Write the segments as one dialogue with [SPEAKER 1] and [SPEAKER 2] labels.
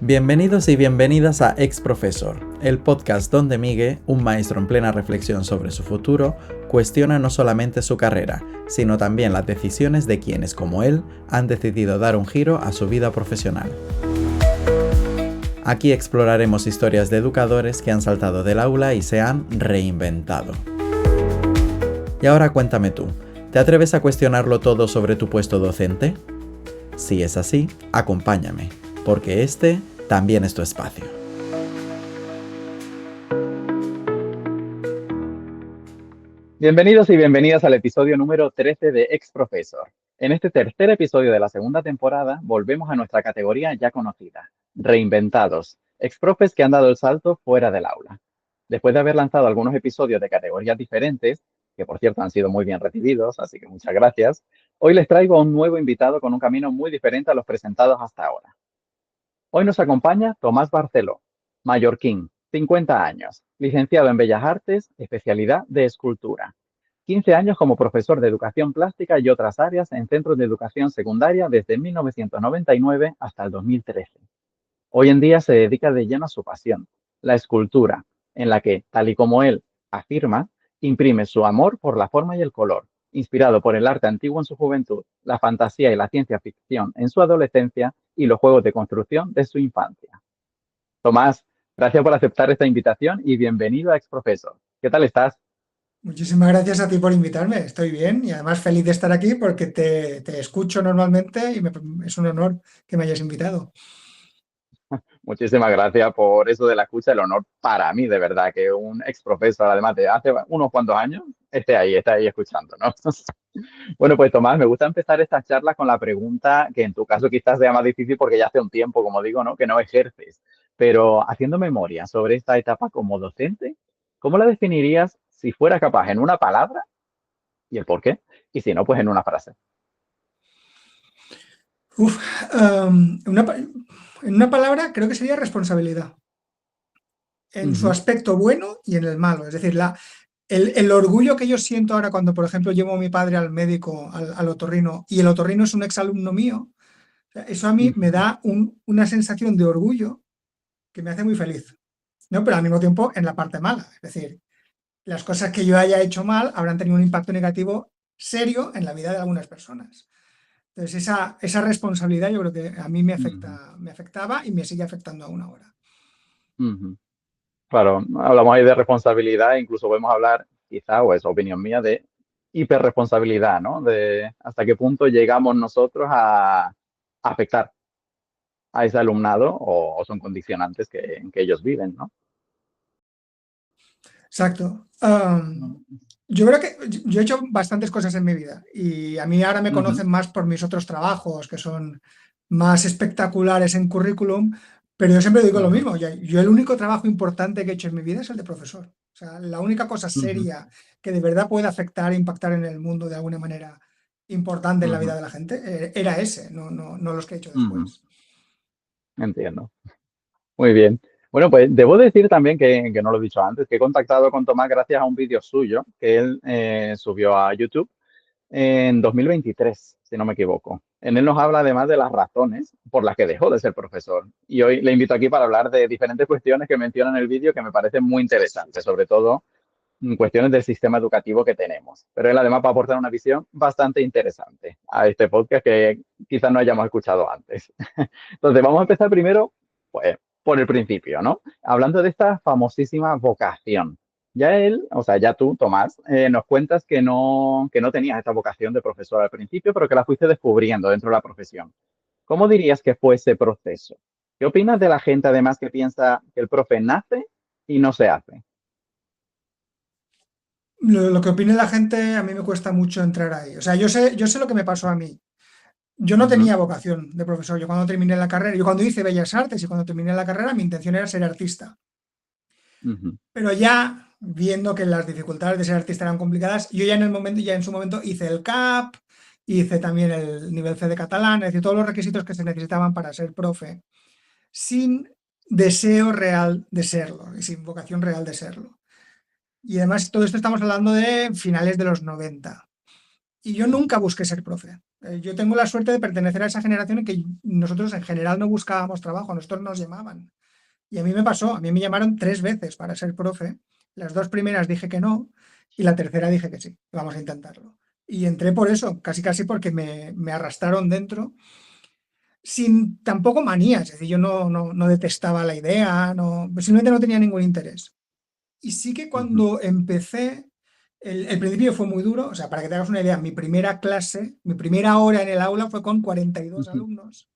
[SPEAKER 1] Bienvenidos y bienvenidas a Ex Profesor, el podcast donde Migue, un maestro en plena reflexión sobre su futuro, cuestiona no solamente su carrera, sino también las decisiones de quienes, como él, han decidido dar un giro a su vida profesional. Aquí exploraremos historias de educadores que han saltado del aula y se han reinventado. Y ahora cuéntame tú, ¿te atreves a cuestionarlo todo sobre tu puesto docente? Si es así, acompáñame, porque este también es tu espacio.
[SPEAKER 2] Bienvenidos y bienvenidas al episodio número 13 de Ex Profesor. En este tercer episodio de la segunda temporada volvemos a nuestra categoría ya conocida, reinventados, exprofes que han dado el salto fuera del aula. Después de haber lanzado algunos episodios de categorías diferentes, que por cierto han sido muy bien recibidos, así que muchas gracias, hoy les traigo a un nuevo invitado con un camino muy diferente a los presentados hasta ahora. Hoy nos acompaña Tomás Barceló, mallorquín, 50 años, licenciado en Bellas Artes, especialidad de escultura. 15 años como profesor de educación plástica y otras áreas en centros de educación secundaria desde 1999 hasta el 2013. Hoy en día se dedica de lleno a su pasión, la escultura, en la que, tal y como él afirma, imprime su amor por la forma y el color, inspirado por el arte antiguo en su juventud, la fantasía y la ciencia ficción en su adolescencia y los juegos de construcción de su infancia. Tomás, gracias por aceptar esta invitación y bienvenido a Exprofesor. ¿Qué tal estás?
[SPEAKER 3] Muchísimas gracias a ti por invitarme. Estoy bien y además feliz de estar aquí porque te escucho normalmente y es un honor que me hayas invitado.
[SPEAKER 2] Muchísimas gracias por eso de la escucha, el honor para mí, de verdad, que un ex profesor, además de hace unos cuantos años, esté ahí escuchando, ¿no? Bueno, pues Tomás, me gusta empezar esta charla con la pregunta que en tu caso quizás sea más difícil porque ya hace un tiempo, como digo, ¿no? Que no ejerces. Pero haciendo memoria sobre esta etapa como docente, ¿cómo la definirías si fueras capaz en una palabra y el por qué? Y si no, pues en una frase.
[SPEAKER 3] Uf, um, una pa- en una palabra creo que sería responsabilidad, en su
[SPEAKER 2] Ujú,
[SPEAKER 3] aspecto bueno y en el malo. Es decir, el orgullo que yo siento ahora cuando, por ejemplo, llevo a mi padre al médico, al otorrino, y el otorrino es un exalumno mío, o sea, eso a mí me
[SPEAKER 2] ujú,
[SPEAKER 3] da una sensación de orgullo que me hace muy feliz, ¿no? Pero al mismo tiempo en la parte mala. Es decir, las cosas que yo haya hecho mal habrán tenido un impacto negativo serio en la vida de algunas personas. Entonces, esa responsabilidad yo creo que a mí
[SPEAKER 2] ujú,
[SPEAKER 3] me afectaba y me sigue afectando aún ahora.
[SPEAKER 2] ujú. Claro, hablamos ahí de responsabilidad, incluso podemos hablar, quizá, o es opinión mía, de hiperresponsabilidad, ¿no? De hasta qué punto llegamos nosotros a afectar a ese alumnado o son condicionantes que ellos viven, ¿no?
[SPEAKER 3] Exacto.
[SPEAKER 2] Ujú,
[SPEAKER 3] Yo creo que yo he hecho bastantes cosas en mi vida y a mí ahora me
[SPEAKER 2] ujú,
[SPEAKER 3] conocen más por mis otros trabajos que son más espectaculares en currículum, pero yo siempre digo lo
[SPEAKER 2] ujú,
[SPEAKER 3] mismo. Yo el único trabajo importante que he hecho en mi vida es el de profesor. O sea, la única cosa
[SPEAKER 2] ujú,
[SPEAKER 3] seria que de verdad puede afectar e impactar en el mundo de alguna manera importante en la vida
[SPEAKER 2] ujú,
[SPEAKER 3] de la gente era ese, no los que he hecho
[SPEAKER 2] ujú.
[SPEAKER 3] después.
[SPEAKER 2] Entiendo. Muy bien. Bueno, pues debo decir también que no lo he dicho antes, que he contactado con Tomás gracias a un vídeo suyo que él subió a YouTube en 2023, si no me equivoco. En él nos habla además de las razones por las que dejó de ser profesor. Y hoy le invito aquí para hablar de diferentes cuestiones que menciona en el vídeo que me parecen muy interesantes, sobre todo cuestiones del sistema educativo que tenemos. Pero él además va a aportar una visión bastante interesante a este podcast que quizás no hayamos escuchado antes. Entonces, vamos a empezar primero, pues, por el principio, ¿no? Hablando de esta famosísima vocación. Ya él, o sea, ya tú, Tomás, nos cuentas que no tenías esta vocación de profesor al principio, pero que la fuiste descubriendo dentro de la profesión. ¿Cómo dirías que fue ese proceso? ¿Qué opinas de la gente, además, que piensa que el profe nace y no se hace?
[SPEAKER 3] Lo que opine la gente a mí me cuesta mucho entrar ahí. O sea, yo sé lo que me pasó a mí. Yo no
[SPEAKER 2] Ujú,
[SPEAKER 3] tenía vocación de profesor. Yo cuando terminé la carrera, yo cuando hice Bellas Artes y cuando terminé la carrera, mi intención era ser artista.
[SPEAKER 2] ujú,
[SPEAKER 3] Pero ya viendo que las dificultades de ser artista eran complicadas, yo ya en el momento, ya en su momento hice el CAP, hice también el nivel C de catalán, es decir, todos los requisitos que se necesitaban para ser profe, sin deseo real de serlo y sin vocación real de serlo. Y además todo esto estamos hablando de finales de los 90. Y yo nunca busqué ser profe. Yo tengo la suerte de pertenecer a esa generación en que nosotros en general no buscábamos trabajo, a nosotros nos llamaban. Y a mí me pasó, a mí me llamaron 3 veces para ser profe. Las 2 primeras dije que no y la tercera dije que sí, vamos a intentarlo. Y entré por eso, casi casi porque me arrastraron dentro, sin tampoco manías, es decir, yo no detestaba la idea, simplemente no tenía ningún interés. Y sí que
[SPEAKER 2] Ujú.
[SPEAKER 3] cuando empecé, el principio fue muy duro, o sea, para que te hagas una idea, mi primera clase, mi primera hora en el aula fue con 42
[SPEAKER 2] Ujú.
[SPEAKER 3] alumnos,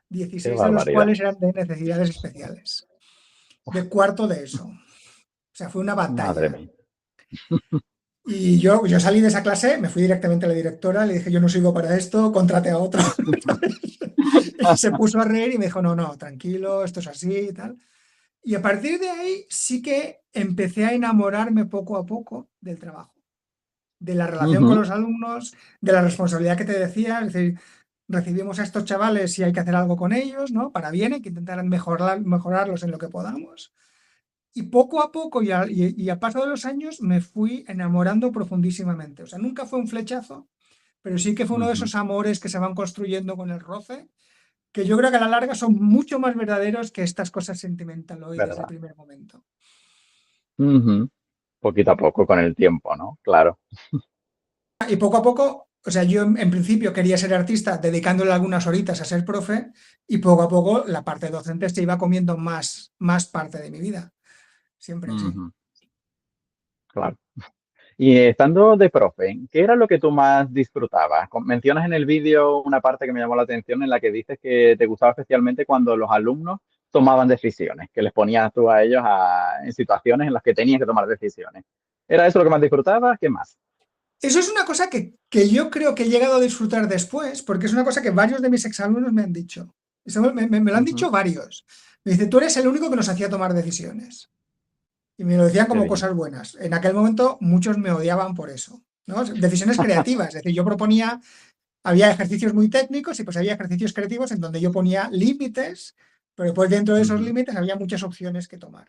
[SPEAKER 2] Qué
[SPEAKER 3] 16 de los
[SPEAKER 2] barbaridad.
[SPEAKER 3] cuales eran de necesidades especiales, de cuarto de eso. O sea, fue una
[SPEAKER 2] Madre
[SPEAKER 3] batalla.
[SPEAKER 2] mía.
[SPEAKER 3] Y yo salí de esa clase, me fui directamente a la directora, le dije, yo no sirvo para esto, contrate a otro. Y se puso a reír y me dijo, no, no, tranquilo, esto es así y tal. Y a partir de ahí sí que empecé a enamorarme poco a poco del trabajo, de la relación con
[SPEAKER 2] Ujú.
[SPEAKER 3] los alumnos, de la responsabilidad que te decía, es decir, recibimos a estos chavales y hay que hacer algo con ellos, ¿no? Para bien, hay que intentar mejorarlos en lo que podamos. Y poco a poco y a paso de los años me fui enamorando profundísimamente. O sea, nunca fue un flechazo, pero sí que fue uno de
[SPEAKER 2] Ujú.
[SPEAKER 3] esos amores que se van construyendo con el roce, que yo creo que a la larga son mucho más verdaderos que estas cosas sentimentaloides del
[SPEAKER 2] ¿Verdad?
[SPEAKER 3] primer momento.
[SPEAKER 2] Ujú. Poquito a poco con el tiempo, ¿no? Claro.
[SPEAKER 3] Y poco a poco, o sea, yo en principio quería ser artista dedicándole algunas horitas a ser profe y poco a poco la parte docente se iba comiendo más parte de mi vida. Siempre así.
[SPEAKER 2] Ujú. Claro. Y estando de profe, ¿qué era lo que tú más disfrutabas? Mencionas en el vídeo una parte que me llamó la atención en la que dices que te gustaba especialmente cuando los alumnos tomaban decisiones, que les ponías tú a ellos en situaciones en las que tenían que tomar decisiones. ¿Era eso lo que más disfrutabas? ¿Qué más?
[SPEAKER 3] Eso es una cosa que yo creo que he llegado a disfrutar después, porque es una cosa que varios de mis exalumnos me han dicho. Eso me lo han
[SPEAKER 2] Ujú.
[SPEAKER 3] dicho varios. Me dice, tú eres el único que nos hacía tomar decisiones. Y me lo decían
[SPEAKER 2] Qué
[SPEAKER 3] como
[SPEAKER 2] bien.
[SPEAKER 3] cosas buenas. En aquel momento muchos me odiaban por eso, ¿no? Decisiones creativas. Es decir, yo proponía, había ejercicios muy técnicos y pues había ejercicios creativos en donde yo ponía límites, pero después dentro de esos
[SPEAKER 2] Ujú.
[SPEAKER 3] límites había muchas opciones que tomar.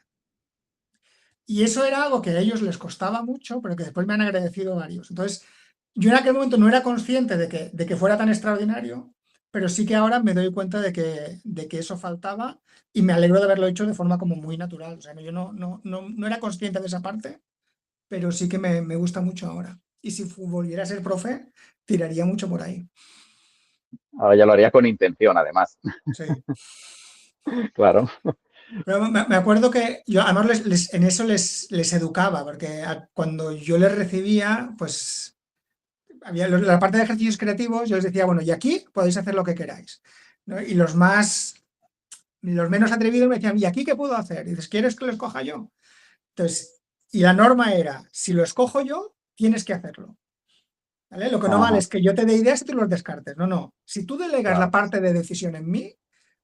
[SPEAKER 3] Y eso era algo que a ellos les costaba mucho, pero que después me han agradecido varios. Entonces, yo en aquel momento no era consciente de que fuera tan extraordinario, pero sí que ahora me doy cuenta de que eso faltaba y me alegro de haberlo hecho de forma como muy natural. O sea, yo no era consciente de esa parte, pero sí que me gusta mucho ahora. Y si volviera a ser profe, tiraría mucho por ahí.
[SPEAKER 2] Ahora ya lo harías con intención, además.
[SPEAKER 3] Sí.
[SPEAKER 2] Claro.
[SPEAKER 3] Pero me acuerdo que yo además en eso les educaba, porque cuando yo les recibía, pues había la parte de ejercicios creativos, yo les decía, bueno, y aquí podéis hacer lo que queráis, ¿no? Y los menos atrevidos me decían, ¿y aquí qué puedo hacer? Y dices, ¿quieres que lo escoja yo? Entonces, y la norma era, si lo escojo yo, tienes que hacerlo, ¿vale? Lo que no vale
[SPEAKER 2] Ajá.
[SPEAKER 3] es que yo te dé ideas y tú los descartes. No, no. Si tú delegas la
[SPEAKER 2] Claro.
[SPEAKER 3] parte de decisión en mí,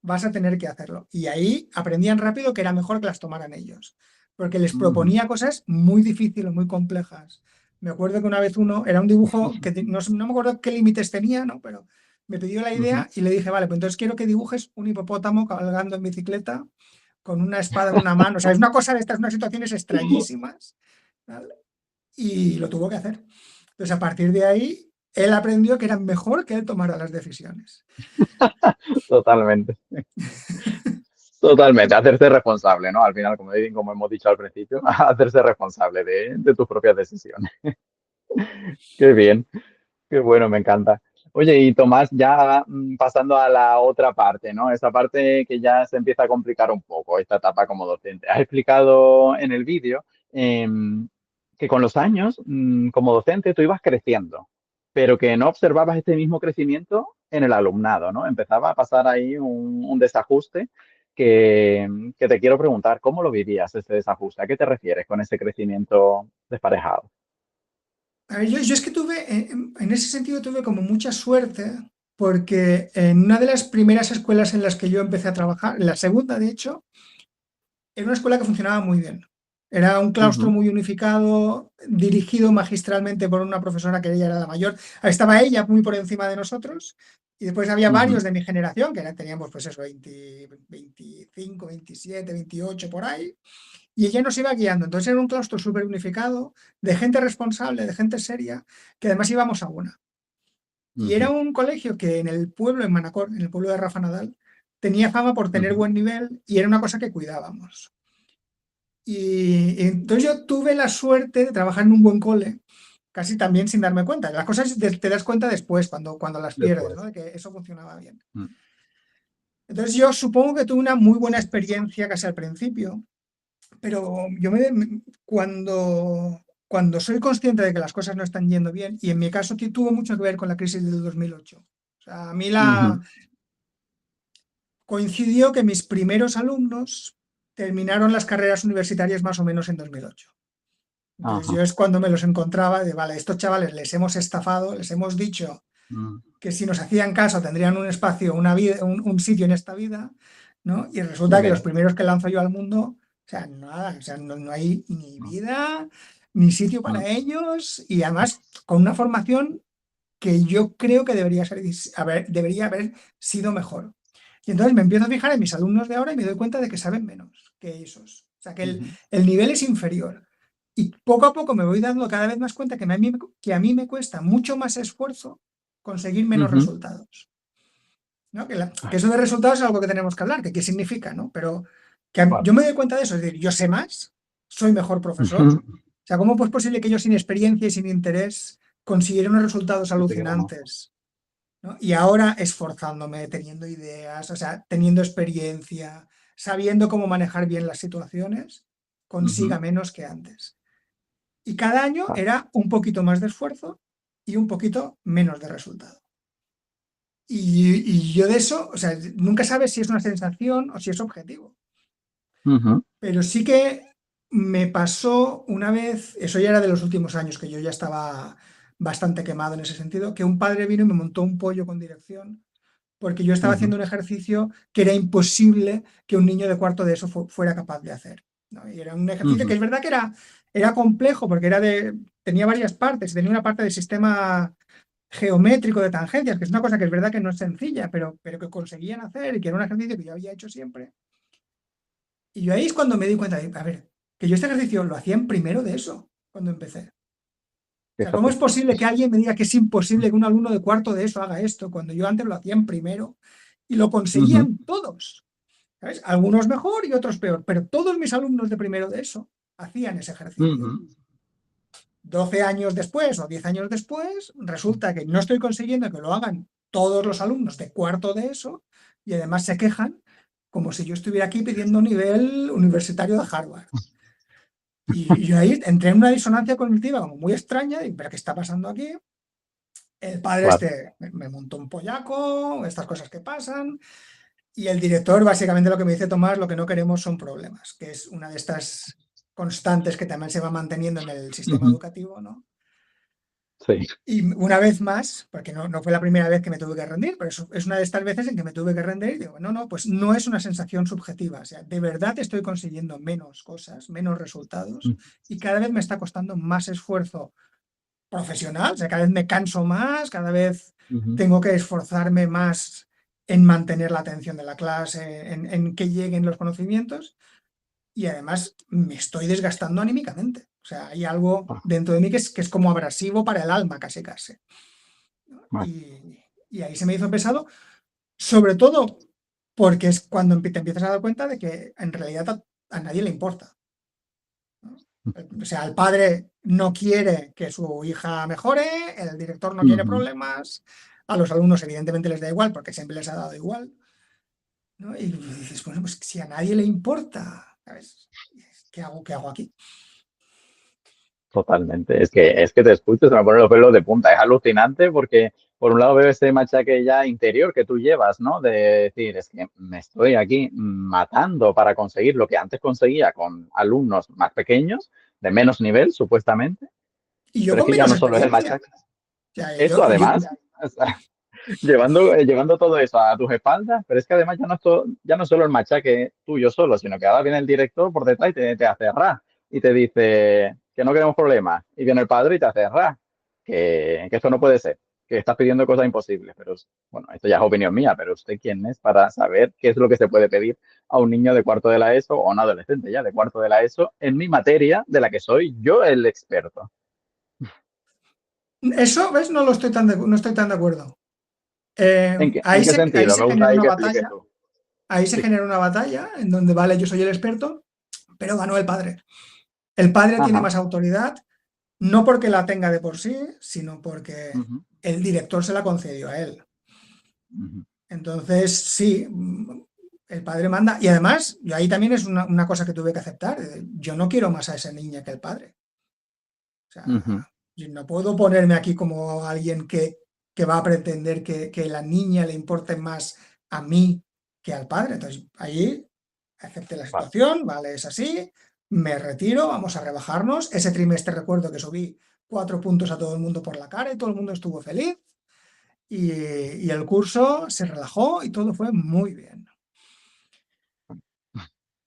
[SPEAKER 3] vas a tener que hacerlo. Y ahí aprendían rápido que era mejor que las tomaran ellos, porque les
[SPEAKER 2] Ujú.
[SPEAKER 3] proponía cosas muy difíciles, muy complejas. Me acuerdo que una vez era un dibujo que no me acuerdo qué límites tenía, ¿no? Pero me pidió la
[SPEAKER 2] Ujú.
[SPEAKER 3] idea y le dije, vale, pues entonces quiero que dibujes un hipopótamo cabalgando en bicicleta con una espada en una mano. O sea, es una cosa de estas, unas situaciones extrañísimas, ¿vale? Y lo tuvo que hacer. Entonces, a partir de ahí, él aprendió que era mejor que él tomara las decisiones.
[SPEAKER 2] Totalmente. Totalmente, hacerse responsable, ¿no? Al final, como hemos dicho al principio, hacerse responsable de tus propias decisiones. Qué bien, qué bueno, me encanta. Oye, y Tomás, ya pasando a la otra parte, ¿no? Esa parte que ya se empieza a complicar un poco, esta etapa como docente. Has explicado en el vídeo que con los años, como docente, tú ibas creciendo, pero que no observabas este mismo crecimiento en el alumnado, ¿no? Empezaba a pasar ahí un desajuste que te quiero preguntar, ¿cómo lo vivías ese desajuste? ¿A qué te refieres con ese crecimiento desparejado?
[SPEAKER 3] A ver, yo es que en ese sentido tuve como mucha suerte, porque en una de las primeras escuelas en las que yo empecé a trabajar, en la segunda de hecho, era una escuela que funcionaba muy bien. Era un claustro
[SPEAKER 2] Ujú.
[SPEAKER 3] muy unificado, dirigido magistralmente por una profesora que ella era la mayor. Estaba ella muy por encima de nosotros y después había
[SPEAKER 2] Ujú.
[SPEAKER 3] varios de mi generación, que teníamos pues eso, 20, 25, 27, 28 por ahí, y ella nos iba guiando. Entonces era un claustro súper unificado, de gente responsable, de gente seria, que además íbamos a una. Y era un colegio que en el pueblo, en Manacor, en el pueblo de Rafa Nadal, tenía fama por tener buen nivel y era una cosa que cuidábamos. Y entonces yo tuve la suerte de trabajar en un buen cole, casi también sin darme cuenta. Las cosas te das cuenta después, cuando las pierdes, ¿no?
[SPEAKER 2] Después.
[SPEAKER 3] De que eso funcionaba bien.
[SPEAKER 2] Mm.
[SPEAKER 3] Entonces yo supongo que tuve una muy buena experiencia casi al principio, pero cuando soy consciente de que las cosas no están yendo bien, y en mi caso tuvo mucho que ver con la crisis del 2008. O sea, a mí
[SPEAKER 2] Ujú.
[SPEAKER 3] coincidió que mis primeros alumnos terminaron las carreras universitarias más o menos en 2008. Entonces
[SPEAKER 2] Ajá.
[SPEAKER 3] yo es cuando me los encontraba de, vale, estos chavales les hemos estafado, les hemos dicho
[SPEAKER 2] Mm.
[SPEAKER 3] que si nos hacían caso tendrían un espacio, una vida, un sitio en esta vida, ¿no? Y
[SPEAKER 2] Y
[SPEAKER 3] resulta que los
[SPEAKER 2] mira.
[SPEAKER 3] primeros que lanzo yo al mundo, o sea, nada, o sea, no hay ni
[SPEAKER 2] Mm.
[SPEAKER 3] vida, ni sitio
[SPEAKER 2] Mm.
[SPEAKER 3] para ellos, y además con una formación que yo creo que debería haber sido mejor. Y entonces me empiezo a fijar en mis alumnos de ahora y me doy cuenta de que saben menos que esos. O sea, que
[SPEAKER 2] Ujú.
[SPEAKER 3] el nivel es inferior. Y poco a poco me voy dando cada vez más cuenta que a mí me cuesta mucho más esfuerzo conseguir menos
[SPEAKER 2] Ujú.
[SPEAKER 3] resultados, ¿no? Que eso de resultados es algo que tenemos que hablar, que qué significa, ¿no? Pero que
[SPEAKER 2] Vale.
[SPEAKER 3] yo me doy cuenta de eso, es decir, yo sé más, soy mejor profesor.
[SPEAKER 2] Ujú.
[SPEAKER 3] O sea, ¿cómo es posible que yo sin experiencia y sin interés consiguiera unos resultados
[SPEAKER 2] Conseguirá más.
[SPEAKER 3] alucinantes, ¿no? Y ahora esforzándome, teniendo ideas, o sea, teniendo experiencia, sabiendo cómo manejar bien las situaciones, consiga
[SPEAKER 2] Ujú.
[SPEAKER 3] menos que antes. Y cada año
[SPEAKER 2] Vale.
[SPEAKER 3] era un poquito más de esfuerzo y un poquito menos de resultado. Y yo de eso, o sea, nunca sabes si es una sensación o si es objetivo.
[SPEAKER 2] Ujú.
[SPEAKER 3] Pero sí que me pasó una vez, eso ya era de los últimos años, que yo ya estaba bastante quemado en ese sentido, que un padre vino y me montó un pollo con dirección porque yo estaba
[SPEAKER 2] Ujú.
[SPEAKER 3] haciendo un ejercicio que era imposible que un niño de cuarto de eso fuera capaz de hacer, ¿no? Y era un ejercicio que
[SPEAKER 2] Ujú.
[SPEAKER 3] es verdad que era complejo porque tenía varias partes, tenía una parte del sistema geométrico de tangencias, que es una cosa que es verdad que no es sencilla, pero que conseguían hacer y que era un ejercicio que yo había hecho siempre. Y yo ahí es cuando me di cuenta de, a ver, que yo este ejercicio lo hacía en primero de eso, cuando empecé. O sea, ¿cómo es
[SPEAKER 2] Fíjate.
[SPEAKER 3] posible que alguien me diga que es imposible que un alumno de cuarto de eso haga esto, cuando yo antes lo hacía en primero y lo
[SPEAKER 2] Ujú.
[SPEAKER 3] conseguían todos? ¿Sabes? Algunos mejor y otros peor, pero todos mis alumnos de primero de eso hacían ese ejercicio.
[SPEAKER 2] Ujú.
[SPEAKER 3] 12 años después o 10 años después, resulta que no estoy consiguiendo que lo hagan todos los alumnos de cuarto de eso y además se quejan como si yo estuviera aquí pidiendo nivel universitario de Harvard. Y yo ahí entré en una disonancia cognitiva como muy extraña, y, ¿pero qué está pasando aquí? El padre
[SPEAKER 2] Claro.
[SPEAKER 3] me montó un pollaco, estas cosas que pasan, y el director básicamente lo que me dice: Tomás, lo que no queremos son problemas, que es una de estas constantes que también se va manteniendo en el sistema
[SPEAKER 2] Ujú.
[SPEAKER 3] educativo, ¿no?
[SPEAKER 2] Sí.
[SPEAKER 3] Y una vez más, porque no fue la primera vez que me tuve que rendir, pero es una de estas veces en que me tuve que rendir y digo, no, pues no es una sensación subjetiva, o sea, de verdad estoy consiguiendo menos cosas, menos resultados, y cada vez me está costando más esfuerzo profesional, o sea, cada vez me canso más, cada vez
[SPEAKER 2] Ujú.
[SPEAKER 3] tengo que esforzarme más en mantener la atención de la clase, en que lleguen los conocimientos, y además me estoy desgastando anímicamente. O sea, hay algo
[SPEAKER 2] Ah,
[SPEAKER 3] dentro de mí que es como abrasivo para el alma, casi casi.
[SPEAKER 2] vale.
[SPEAKER 3] Y ahí se me hizo pesado, sobre todo porque es cuando te empiezas a dar cuenta de que en realidad a nadie le importa, ¿no? O sea, el padre no quiere que su hija mejore, el director no quiere
[SPEAKER 2] Ujú.
[SPEAKER 3] problemas, a los alumnos evidentemente les da igual porque siempre les ha dado igual, ¿no? Y dices, bueno, pues si a nadie le importa, ¿sabes? ¿Qué hago aquí?
[SPEAKER 2] Totalmente. Es que te escucho, se me ponen los pelos de punta. Es alucinante porque, por un lado, veo ese machaque ya interior que tú llevas, ¿no? De decir, es que me estoy aquí matando para conseguir lo que antes conseguía con alumnos más pequeños, de menos nivel, supuestamente.
[SPEAKER 3] Y yo
[SPEAKER 2] Pero es
[SPEAKER 3] con
[SPEAKER 2] que ya
[SPEAKER 3] menos
[SPEAKER 2] no solo es el
[SPEAKER 3] experiencia.
[SPEAKER 2] machaque.
[SPEAKER 3] O sea,
[SPEAKER 2] Eso, además, o sea, llevando todo eso a tus espaldas, pero es que además ya no es solo el machaque tuyo solo, sino que ahora viene el director por detrás y te hace ras y te dice que no queremos problemas. Y viene el padre y te hace ras, que esto no puede ser, que estás pidiendo cosas imposibles. Pero bueno, esto ya es opinión mía, pero ¿usted quién es para saber qué es lo que se puede pedir a un niño de cuarto de la ESO o a un adolescente ya de cuarto de la ESO en mi materia de la que soy yo el experto?
[SPEAKER 3] Eso, ¿ves? No estoy tan de acuerdo.
[SPEAKER 2] En qué
[SPEAKER 3] Ahí
[SPEAKER 2] sentido?
[SPEAKER 3] se
[SPEAKER 2] Me gusta
[SPEAKER 3] genera
[SPEAKER 2] ahí
[SPEAKER 3] una
[SPEAKER 2] que expliques
[SPEAKER 3] batalla,
[SPEAKER 2] tú.
[SPEAKER 3] ahí se
[SPEAKER 2] Sí.
[SPEAKER 3] genera una batalla en donde, vale, yo soy el experto, pero ganó el padre. El padre tiene
[SPEAKER 2] Ajá.
[SPEAKER 3] más autoridad, no porque la tenga de por sí, sino porque
[SPEAKER 2] Ujú,
[SPEAKER 3] el director se la concedió a él.
[SPEAKER 2] ujú,
[SPEAKER 3] Entonces, sí, el padre manda. Y además, yo ahí también es una cosa que tuve que aceptar. Yo no quiero más a esa niña que el padre. O
[SPEAKER 2] ujú,
[SPEAKER 3] sea, yo no puedo ponerme aquí como alguien que va a pretender que la niña le importe más a mí que al padre. Entonces, ahí acepté la
[SPEAKER 2] vale.
[SPEAKER 3] situación, vale, es así, me retiro, vamos a rebajarnos. Ese trimestre recuerdo que subí 4 puntos a todo el mundo por la cara y todo el mundo estuvo feliz. Y el curso se relajó y todo fue muy bien.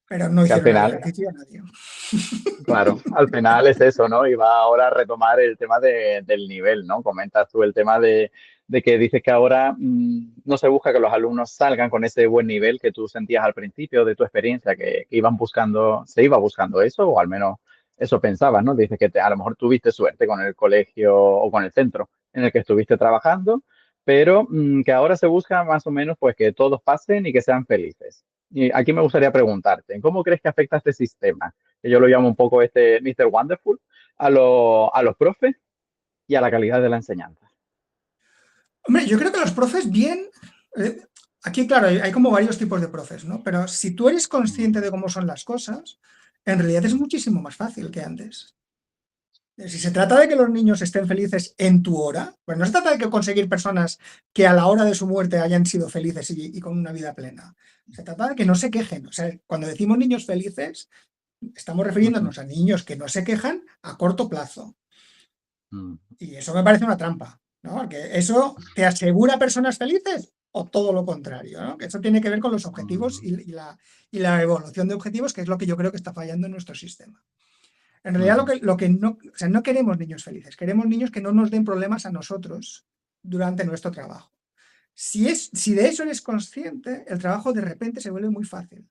[SPEAKER 3] Pero no
[SPEAKER 2] Que al
[SPEAKER 3] hicieron el
[SPEAKER 2] final,
[SPEAKER 3] ejercicio a nadie.
[SPEAKER 2] claro, al final es eso, ¿no? Y va ahora a retomar el tema del nivel, ¿no? Comentas tú el tema de que dices que ahora no se busca que los alumnos salgan con ese buen nivel que tú sentías al principio de tu experiencia, que iban buscando, se iba buscando eso, o al menos eso pensabas, ¿no? Dices que a lo mejor tuviste suerte con el colegio o con el centro en el que estuviste trabajando, pero que ahora se busca más o menos pues que todos pasen y que sean felices. Y aquí me gustaría preguntarte, ¿cómo crees que afecta este sistema? Que yo lo llamo un poco este Mr. Wonderful, a los profes y a la calidad de la enseñanza.
[SPEAKER 3] Hombre, yo creo que los profes bien. eh, Aquí, claro, hay como varios tipos de profes, ¿no? Pero si tú eres consciente
[SPEAKER 2] Ujú,
[SPEAKER 3] de cómo son las cosas, en realidad es muchísimo más fácil que antes. Si se trata de que los niños estén felices en tu hora, pues no se trata de que conseguir personas que a la hora de su muerte hayan sido felices y con una vida plena. Se trata de que no se quejen. O sea, cuando decimos niños felices, estamos
[SPEAKER 2] ujú,
[SPEAKER 3] refiriéndonos a niños que no se quejan a corto plazo.
[SPEAKER 2] ujú,
[SPEAKER 3] Y eso me parece una trampa, ¿no? Porque eso te asegura personas felices o todo lo contrario, ¿no? Que eso tiene que ver con los objetivos
[SPEAKER 2] ujú,
[SPEAKER 3] y la evolución de objetivos, que es lo que yo creo que está fallando en nuestro sistema. En realidad
[SPEAKER 2] ujú,
[SPEAKER 3] lo que no, o sea, no queremos niños felices, queremos niños que no nos den problemas a nosotros durante nuestro trabajo. Si de eso eres consciente, el trabajo de repente se vuelve muy fácil.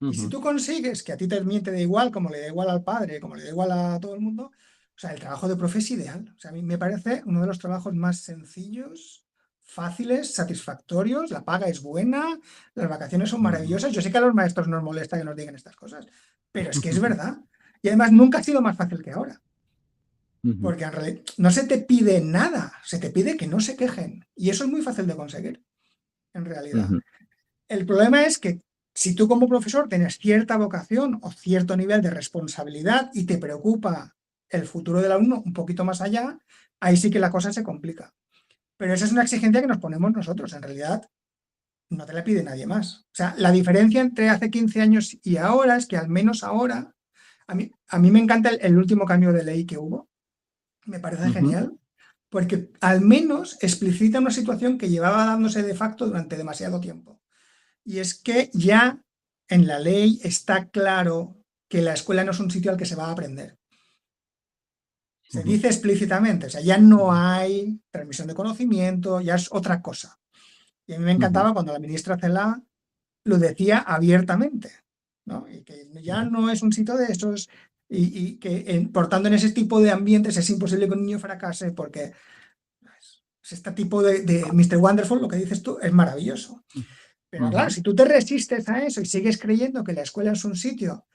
[SPEAKER 3] Y si
[SPEAKER 2] ujú,
[SPEAKER 3] tú consigues que a ti también te da igual, como le da igual al padre, como le da igual a todo el mundo, o sea, el trabajo de profe es ideal. O sea, a mí me parece uno de los trabajos más sencillos, fáciles, satisfactorios, la paga es buena, las vacaciones son
[SPEAKER 2] ujú,
[SPEAKER 3] maravillosas. Yo sé que a los maestros nos molesta que nos digan estas cosas, pero es que es verdad. Y además nunca ha sido más fácil que ahora,
[SPEAKER 2] ujú,
[SPEAKER 3] porque en realidad no se te pide nada, se te pide que no se quejen. Y eso es muy fácil de conseguir, en realidad.
[SPEAKER 2] ujú,
[SPEAKER 3] El problema es que si tú como profesor tienes cierta vocación o cierto nivel de responsabilidad y te preocupa el futuro del alumno un poquito más allá, ahí sí que la cosa se complica. Pero esa es una exigencia que nos ponemos nosotros. En realidad, no te la pide nadie más. O sea, la diferencia entre hace 15 años y ahora es que al menos ahora, a mí me encanta el último cambio de ley que hubo. Me parece
[SPEAKER 2] ujú,
[SPEAKER 3] genial, porque al menos explicita una situación que llevaba dándose de facto durante demasiado tiempo. Y es que ya en la ley está claro que la escuela no es un sitio al que se va a aprender. Se
[SPEAKER 2] ujú,
[SPEAKER 3] dice explícitamente, o sea, ya no hay transmisión de conocimiento, ya es otra cosa. Y a mí me
[SPEAKER 2] ujú,
[SPEAKER 3] encantaba cuando la ministra Celaá lo decía abiertamente, ¿no? Y que ya
[SPEAKER 2] ujú,
[SPEAKER 3] no es un sitio de esos y que, por tanto, en ese tipo de ambientes es imposible que un niño fracase porque pues, este tipo de Mr. Wonderful, lo que dices tú, es maravilloso. Pero claro,
[SPEAKER 2] ujú,
[SPEAKER 3] si tú te resistes a eso y sigues creyendo que la escuela es un sitio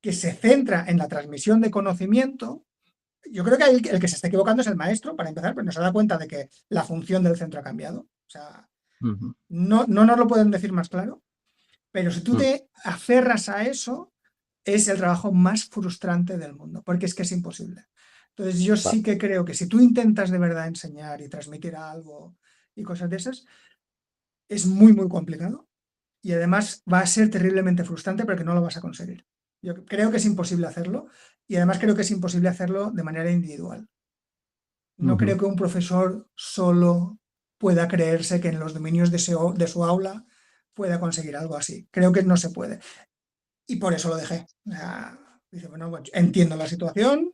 [SPEAKER 3] que se centra en la transmisión de conocimiento, yo creo que el que se está equivocando es el maestro, para empezar, pero no se da cuenta de que la función del centro ha cambiado. O sea,
[SPEAKER 2] ujú,
[SPEAKER 3] no nos lo pueden decir más claro, pero si tú
[SPEAKER 2] ujú.
[SPEAKER 3] te aferras a eso, es el trabajo más frustrante del mundo, porque es que es imposible. Entonces yo
[SPEAKER 2] Vale.
[SPEAKER 3] sí que creo que si tú intentas de verdad enseñar y transmitir algo y cosas de esas, es muy, muy complicado y además va a ser terriblemente frustrante porque no lo vas a conseguir. Yo creo que es imposible hacerlo y además creo que es imposible hacerlo de manera individual. No creo
[SPEAKER 2] Ujú,
[SPEAKER 3] que un profesor solo pueda creerse que en los dominios de su aula pueda conseguir algo así. Creo que no se puede. Y por eso lo dejé. O sea, dice, bueno, pues entiendo la situación,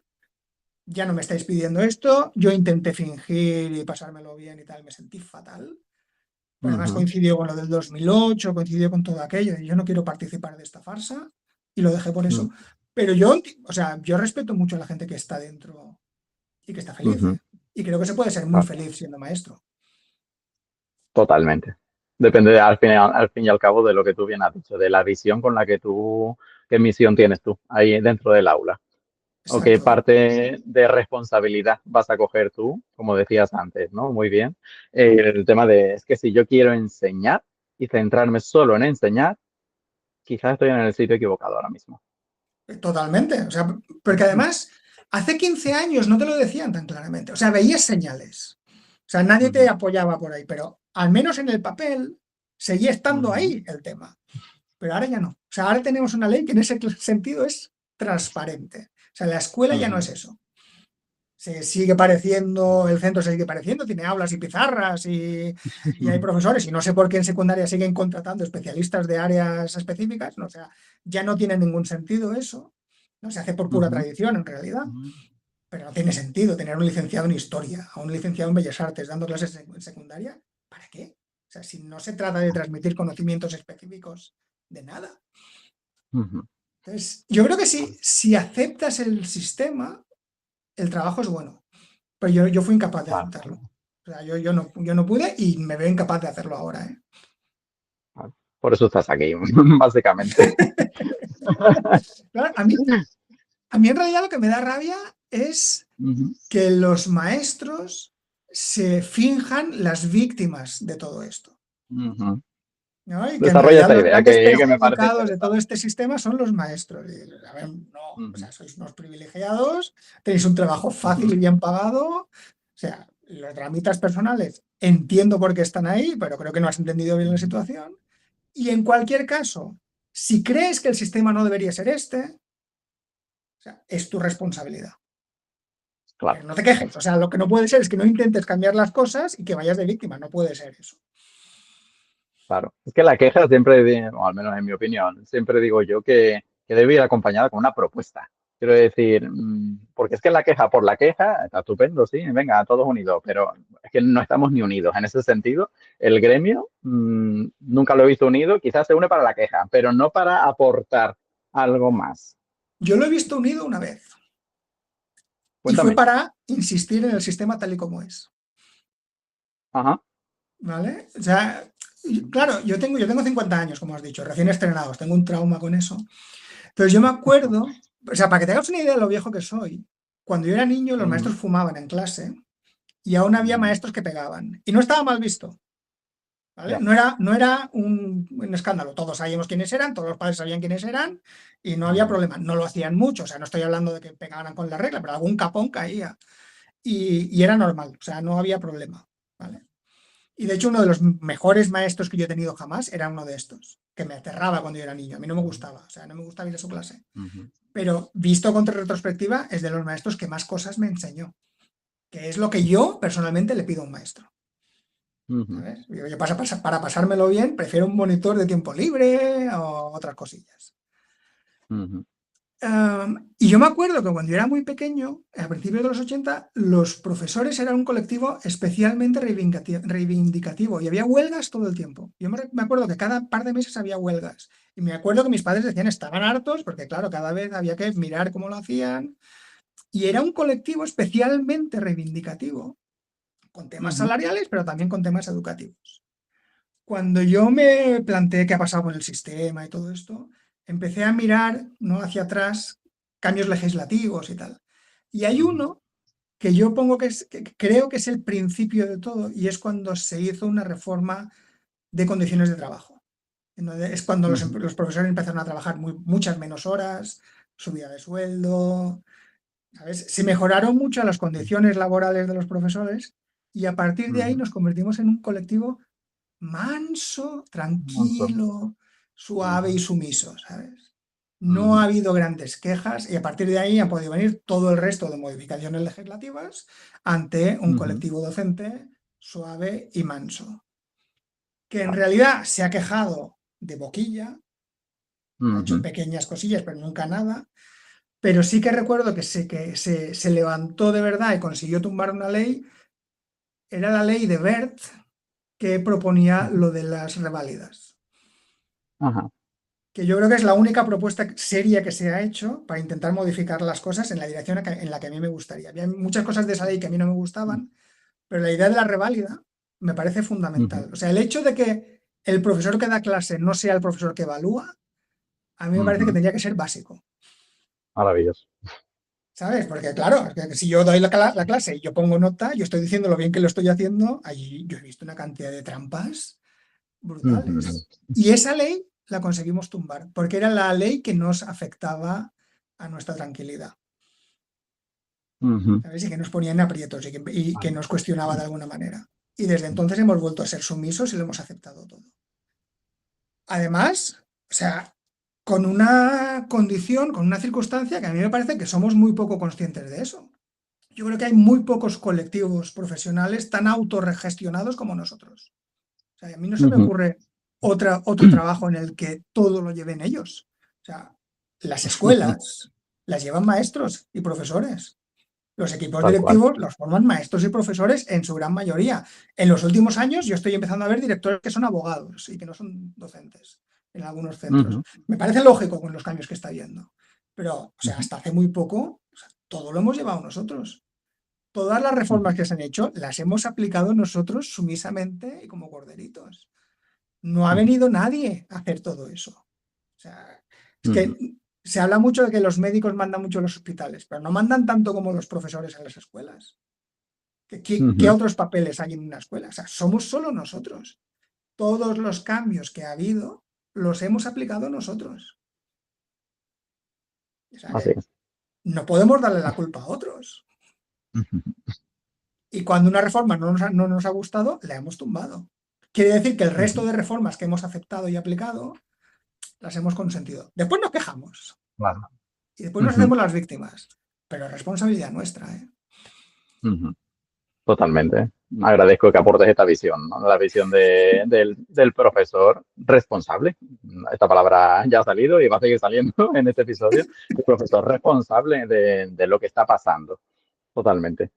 [SPEAKER 3] ya no me estáis pidiendo esto, yo intenté fingir y pasármelo bien y tal, me sentí fatal. Pero además
[SPEAKER 2] ujú,
[SPEAKER 3] coincidió con lo del 2008, coincidió con todo aquello, y yo no quiero participar de esta farsa y lo dejé por eso.
[SPEAKER 2] ujú,
[SPEAKER 3] Pero yo, o sea, yo respeto mucho a la gente que está dentro y que está feliz. Y creo que se puede ser muy feliz siendo maestro.
[SPEAKER 2] Totalmente. Depende al fin y al cabo de lo que tú bien has dicho, de la visión con la que qué misión tienes tú ahí dentro del aula. O qué
[SPEAKER 3] Exacto.
[SPEAKER 2] parte de responsabilidad vas a coger tú, como decías antes, ¿no? Muy bien. El tema es que si yo quiero enseñar y centrarme solo en enseñar, quizás estoy en el sitio equivocado ahora mismo.
[SPEAKER 3] Totalmente. O sea, porque además, hace 15 años no te lo decían tan claramente. O sea, veías señales. O sea, nadie te apoyaba por ahí, pero al menos en el papel seguía estando ahí el tema. Pero ahora ya no. O sea, ahora tenemos una ley que en ese sentido es transparente. O sea, la escuela ya no es eso. Se sigue pareciendo, el centro se sigue pareciendo, tiene aulas y pizarras y hay profesores, y no sé por qué en secundaria siguen contratando especialistas de áreas específicas, no, o sea, ya no tiene ningún sentido eso, no se hace por pura tradición en realidad, pero no tiene sentido tener un licenciado en historia o un licenciado en bellas artes dando clases en secundaria, ¿para qué? O sea, si no se trata de transmitir conocimientos específicos de nada. Entonces, yo creo que si aceptas el sistema, el trabajo es bueno, pero yo fui incapaz de aceptarlo. O sea, yo no pude y me veo incapaz de hacerlo ahora, ¿eh?
[SPEAKER 2] Por eso estás aquí, básicamente.
[SPEAKER 3] Claro, a mí en realidad lo que me da rabia es que los maestros se finjan las víctimas de todo esto, ¿no? Y que en
[SPEAKER 2] Desarrolla
[SPEAKER 3] realidad
[SPEAKER 2] esa
[SPEAKER 3] los
[SPEAKER 2] idea
[SPEAKER 3] grandes
[SPEAKER 2] que me parece
[SPEAKER 3] perjudicados de todo
[SPEAKER 2] interesante.
[SPEAKER 3] este sistema son los maestros. Y, a ver, no, o sea, sois unos privilegiados, tenéis un trabajo fácil y bien pagado. O sea, los dramitas personales entiendo por qué están ahí, pero creo que no has entendido bien la situación. Y en cualquier caso, si crees que el sistema no debería ser este, o sea, es tu responsabilidad.
[SPEAKER 2] Claro,
[SPEAKER 3] Pero no te quejes. O sea, lo que no puede ser es que no intentes cambiar las cosas y que vayas de víctima. No puede ser eso.
[SPEAKER 2] claro. Es que la queja siempre, o al menos en mi opinión, siempre digo yo que debe ir acompañada con una propuesta. Quiero decir, porque es que la queja por la queja está estupendo, sí, venga, todos unidos, pero es que no estamos ni unidos. En ese sentido, el gremio nunca lo he visto unido, quizás se une para la queja, pero no para aportar algo más.
[SPEAKER 3] Yo lo he visto unido una vez y fue
[SPEAKER 2] Cuéntame.
[SPEAKER 3] para insistir en el sistema tal y como es.
[SPEAKER 2] Ajá.
[SPEAKER 3] ¿Vale? O sea, claro, yo tengo 50 años, como has dicho, recién estrenados, tengo un trauma con eso. Entonces yo me acuerdo, o sea, para que te hagas una idea de lo viejo que soy, cuando yo era niño los maestros fumaban en clase y aún había maestros que pegaban. Y no estaba mal visto, ¿vale?
[SPEAKER 2] Ya.
[SPEAKER 3] No era un escándalo, todos sabíamos quiénes eran, todos los padres sabían quiénes eran y no había problema. No lo hacían mucho, o sea, no estoy hablando de que pegaran con la regla, pero algún capón caía. Y era normal, o sea, no había problema, ¿vale? Y de hecho uno de los mejores maestros que yo he tenido jamás era uno de estos, que me aterraba cuando yo era niño. A mí no me gustaba, o sea, no me gustaba ir a su clase. Pero visto con retrospectiva, es de los maestros que más cosas me enseñó, que es lo que yo personalmente le pido a un maestro. ¿Sabes? Yo para pasármelo bien, prefiero un monitor de tiempo libre o otras cosillas. Y yo me acuerdo que cuando yo era muy pequeño, a principios de los 80, los profesores eran un colectivo especialmente reivindicativo y había huelgas todo el tiempo. Yo me acuerdo que cada par de meses había huelgas. Y me acuerdo que mis padres decían estaban hartos porque, claro, cada vez había que mirar cómo lo hacían. Y era un colectivo especialmente reivindicativo, con temas salariales, pero también con temas educativos. Cuando yo me planteé qué ha pasado con el sistema y todo esto, empecé a mirar, ¿no?, hacia atrás, cambios legislativos y tal. Y hay uno que yo pongo que creo que es el principio de todo, y es cuando se hizo una reforma de condiciones de trabajo. Es cuando los profesores empezaron a trabajar muchas menos horas, subida de sueldo, ¿sabes? Se mejoraron mucho las condiciones laborales de los profesores y a partir de ahí nos convertimos en un colectivo manso, tranquilo, suave y sumiso, ¿sabes? No ha habido grandes quejas y a partir de ahí han podido venir todo el resto de modificaciones legislativas ante un colectivo docente suave y manso, que en realidad se ha quejado de boquilla, ha hecho pequeñas cosillas, pero nunca nada. Pero sí que recuerdo que se levantó de verdad y consiguió tumbar una ley, era la ley de Wert, que proponía lo de las reválidas.
[SPEAKER 2] Ajá.
[SPEAKER 3] que yo creo que es la única propuesta seria que se ha hecho para intentar modificar las cosas en la dirección en la que a mí me gustaría. Había muchas cosas de esa ley que a mí no me gustaban, pero la idea de la reválida me parece fundamental. O sea, el hecho de que el profesor que da clase no sea el profesor que evalúa, a mí me parece que tendría que ser básico.
[SPEAKER 2] Maravilloso.
[SPEAKER 3] ¿Sabes? Porque claro, es que si yo doy la clase y yo pongo nota, yo estoy diciendo lo bien que lo estoy haciendo, allí yo he visto una cantidad de trampas brutales. Y esa ley la conseguimos tumbar, porque era la ley que nos afectaba a nuestra tranquilidad. ¿Sabes? Y que nos ponía en aprietos y que nos cuestionaba de alguna manera. Y desde entonces hemos vuelto a ser sumisos y lo hemos aceptado todo. Además, o sea, con una condición, con una circunstancia que a mí me parece que somos muy poco conscientes de eso. Yo creo que hay muy pocos colectivos profesionales tan autorregestionados como nosotros. O sea, a mí no se me ocurre otro trabajo en el que todo lo lleven ellos. O sea, las escuelas las llevan maestros y profesores. Los equipos
[SPEAKER 2] Tal cual.
[SPEAKER 3] directivos los forman maestros y profesores en su gran mayoría. En los últimos años yo estoy empezando a ver directores que son abogados y que no son docentes en algunos centros. Me parece lógico con los cambios que está habiendo. Pero, o sea, hasta hace muy poco, o sea, todo lo hemos llevado nosotros. Todas las reformas que se han hecho las hemos aplicado nosotros sumisamente y como corderitos. No ha venido nadie a hacer todo eso. O sea, es que se habla mucho de que los médicos mandan mucho en los hospitales, pero no mandan tanto como los profesores en las escuelas. ¿Qué otros papeles hay en una escuela? O sea, somos solo nosotros. Todos los cambios que ha habido los hemos aplicado nosotros. O sea,
[SPEAKER 2] Así es.
[SPEAKER 3] no podemos darle la culpa a otros. Y cuando una reforma no nos ha gustado, la hemos tumbado. Quiere decir que el resto de reformas que hemos aceptado y aplicado las hemos consentido. Después nos quejamos.
[SPEAKER 2] Claro.
[SPEAKER 3] Y después nos hacemos las víctimas. Pero es responsabilidad nuestra, ¿eh?
[SPEAKER 2] Totalmente. Agradezco que aportes esta visión, ¿no? La visión del profesor responsable. Esta palabra ya ha salido y va a seguir saliendo en este episodio. El profesor responsable de lo que está pasando. Totalmente.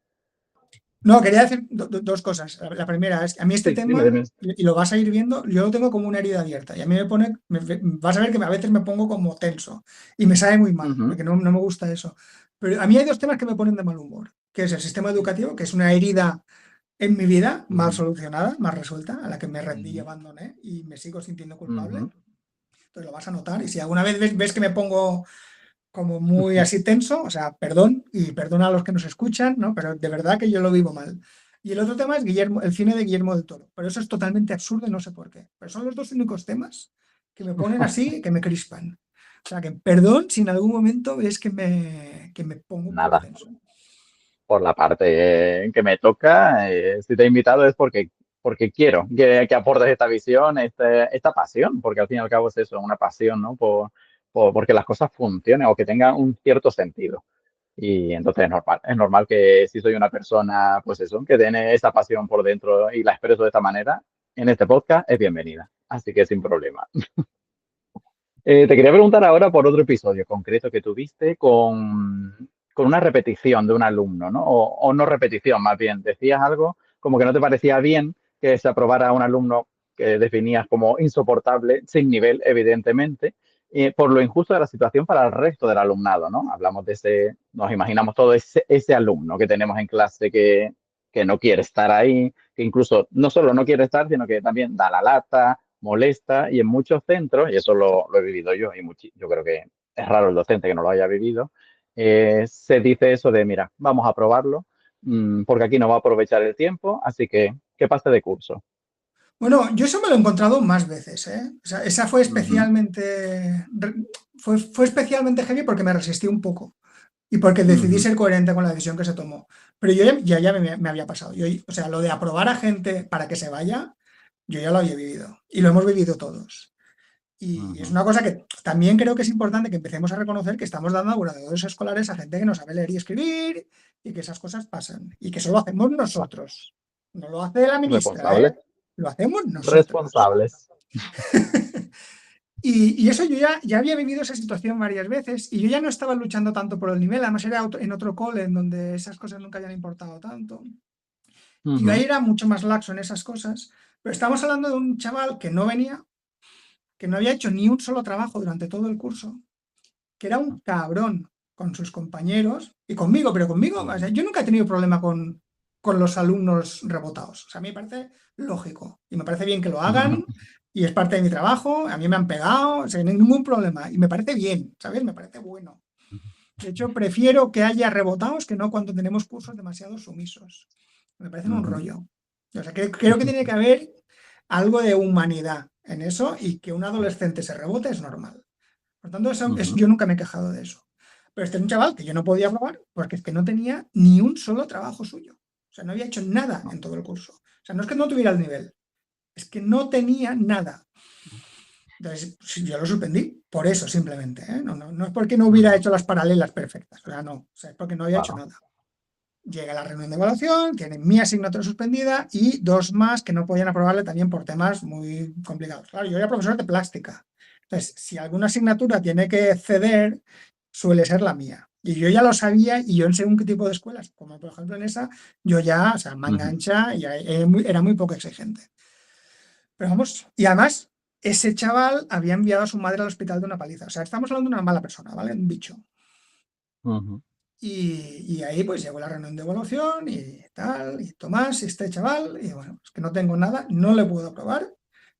[SPEAKER 3] No, quería decir dos cosas. La primera es que a mí este tema,
[SPEAKER 2] dime.
[SPEAKER 3] y lo vas a ir viendo, yo lo tengo como una herida abierta. Y a mí vas a ver que a veces me pongo como tenso. Y me sabe muy mal, porque no me gusta eso. Pero a mí hay dos temas que me ponen de mal humor, que es el sistema educativo, que es una herida en mi vida mal solucionada, mal resuelta, a la que me rendí y abandoné y me sigo sintiendo culpable. Entonces lo vas a notar. Y si alguna vez ves que me pongo como muy así tenso, o sea, perdón, y perdona a los que nos escuchan, ¿no? Pero de verdad que yo lo vivo mal. Y el otro tema es el cine de Guillermo del Toro. Pero eso es totalmente absurdo y no sé por qué. Pero son los dos únicos temas que me ponen así, que me crispan. O sea, que perdón si en algún momento ves que me pongo un poco
[SPEAKER 2] Nada.
[SPEAKER 3] tenso.
[SPEAKER 2] Por la parte que me toca, si te he invitado es porque quiero que aportes esta visión, esta pasión, porque al fin y al cabo es eso, una pasión, ¿no? Porque las cosas funcionen o que tengan un cierto sentido. Y entonces es normal que si soy una persona, pues eso, que tiene esa pasión por dentro y la expreso de esta manera, en este podcast es bienvenida. Así que sin problema. Te quería preguntar ahora por otro episodio concreto que tuviste con una repetición de un alumno, ¿no? O no repetición, más bien. Decías algo como que no te parecía bien que se aprobara a un alumno que definías como insoportable, sin nivel, evidentemente, por lo injusto de la situación para el resto del alumnado, ¿no? Hablamos de nos imaginamos todo ese alumno que tenemos en clase que no quiere estar ahí, que incluso no solo no quiere estar, sino que también da la lata, molesta, y en muchos centros, y eso lo he vivido yo, y yo creo que es raro el docente que no lo haya vivido, se dice eso de, mira, vamos a probarlo, porque aquí no va a aprovechar el tiempo, así que pase de curso.
[SPEAKER 3] Bueno, yo eso me lo he encontrado más veces, ¿eh? O sea, esa fue especialmente, fue especialmente heavy porque me resistí un poco y porque decidí ser coherente con la decisión que se tomó. Pero yo ya me había pasado. O sea, lo de aprobar a gente para que se vaya, yo ya lo había vivido y lo hemos vivido todos. Y es una cosa que también creo que es importante que empecemos a reconocer que estamos dando graduados escolares a gente que no sabe leer y escribir y que esas cosas pasan y que eso lo hacemos nosotros. No lo hace la ministra, ¿eh? Lo hacemos nosotros.
[SPEAKER 2] Responsables.
[SPEAKER 3] Y eso yo ya había vivido esa situación varias veces y yo ya no estaba luchando tanto por el nivel, además era en otro cole en donde esas cosas nunca habían importado tanto. Y yo ahí era mucho más laxo en esas cosas, pero estamos hablando de un chaval que no venía, que no había hecho ni un solo trabajo durante todo el curso, que era un cabrón con sus compañeros y conmigo, pero conmigo, o sea, yo nunca he tenido problema con los alumnos rebotados. O sea, a mí me parece lógico y me parece bien que lo hagan y es parte de mi trabajo, a mí me han pegado, o sea, no hay ningún problema y me parece bien, ¿sabes? Me parece bueno. De hecho, prefiero que haya rebotados que no cuando tenemos cursos demasiado sumisos. Me parecen un rollo. O sea, creo que tiene que haber algo de humanidad en eso y que un adolescente se rebote es normal. Por tanto, yo nunca me he quejado de eso. Pero este es un chaval que yo no podía probar porque es que no tenía ni un solo trabajo suyo. O sea, no había hecho nada en todo el curso. O sea, no es que no tuviera el nivel, es que no tenía nada. Entonces, yo lo suspendí por eso simplemente. ¿Eh? No es porque no hubiera hecho las paralelas perfectas. O sea, no. O sea, es porque no había hecho nada. Llega la reunión de evaluación, tiene mi asignatura suspendida y 2 más que no podían aprobarle también por temas muy complicados. Claro, yo era profesor de plástica. Entonces, si alguna asignatura tiene que ceder, suele ser la mía. Y yo ya lo sabía y yo en según qué tipo de escuelas, como por ejemplo en esa, yo ya, o sea, me engancha y era muy poco exigente. Pero vamos, y además, ese chaval había enviado a su madre al hospital de una paliza. O sea, estamos hablando de una mala persona, ¿vale? Un bicho. Y ahí pues llegó la reunión de evaluación y tal, y Tomás, y este chaval, y bueno, es que no tengo nada, no le puedo aprobar.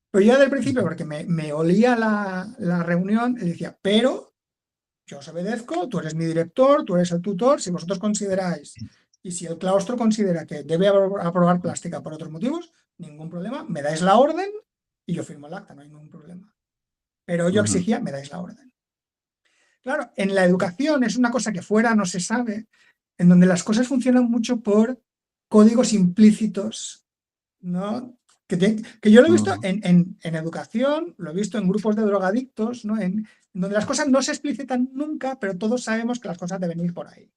[SPEAKER 3] Pero yo desde el principio, porque me olía la reunión, le decía, pero yo os obedezco, tú eres mi director, tú eres el tutor, si vosotros consideráis, y si el claustro considera que debe aprobar plástica por otros motivos, ningún problema, me dais la orden y yo firmo el acta, no hay ningún problema. Pero yo exigía, me dais la orden. Claro, en la educación es una cosa que fuera no se sabe, en donde las cosas funcionan mucho por códigos implícitos, ¿no? Que yo lo he visto en educación, lo he visto en grupos de drogadictos, ¿no? En donde las cosas no se explicitan nunca, pero todos sabemos que las cosas deben ir por ahí.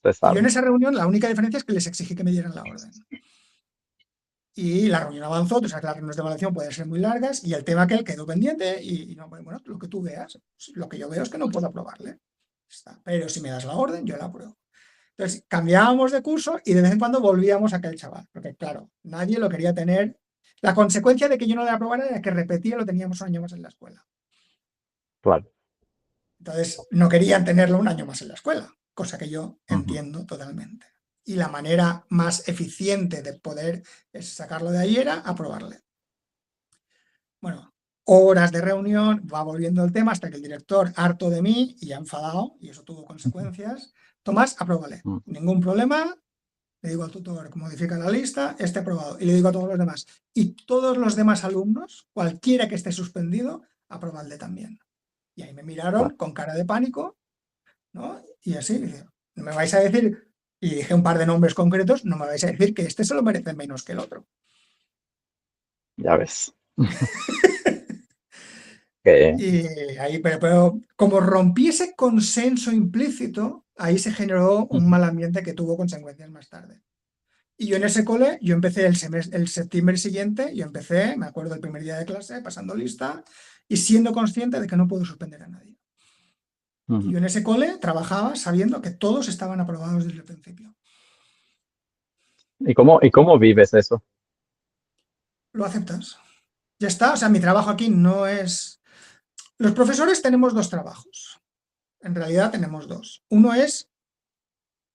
[SPEAKER 3] Y yo en esa reunión la única diferencia es que les exigí que me dieran la orden. Y la reunión avanzó, tú sabes que las reuniones de evaluación pueden ser muy largas y el tema aquel quedó pendiente y no, bueno, lo que tú veas, lo que yo veo es que no puedo aprobarle. Está. Pero si me das la orden, yo la apruebo. Entonces, cambiábamos de curso y de vez en cuando volvíamos a aquel chaval, porque claro, nadie lo quería tener. La consecuencia de que yo no le aprobara era que repetía, lo teníamos un año más en la escuela.
[SPEAKER 2] Claro.
[SPEAKER 3] Entonces, no querían tenerlo un año más en la escuela, cosa que yo entiendo totalmente. Y la manera más eficiente de poder sacarlo de ahí era aprobarle. Bueno, horas de reunión, va volviendo el tema hasta que el director, harto de mí y ya enfadado, y eso tuvo consecuencias, Tomás, apróbale, ningún problema, le digo al tutor, modifica la lista, esté aprobado, y le digo a todos los demás. Y todos los demás alumnos, cualquiera que esté suspendido, aprobadle también. Y ahí me miraron con cara de pánico, ¿no? Y así, no me vais a decir, y dije un par de nombres concretos, no me vais a decir que este se lo merece menos que el otro.
[SPEAKER 2] Ya ves.
[SPEAKER 3] Y ahí, pero como rompí ese consenso implícito, ahí se generó un mal ambiente que tuvo consecuencias más tarde. Y yo en ese cole, yo empecé el septiembre siguiente, yo empecé, me acuerdo el primer día de clase, pasando lista y siendo consciente de que no puedo suspender a nadie. Y yo en ese cole trabajaba sabiendo que todos estaban aprobados desde el principio.
[SPEAKER 2] ¿Y cómo vives eso?
[SPEAKER 3] Lo aceptas. Ya está, o sea, mi trabajo aquí no es... Los profesores tenemos 2 trabajos. En realidad tenemos 2. Uno es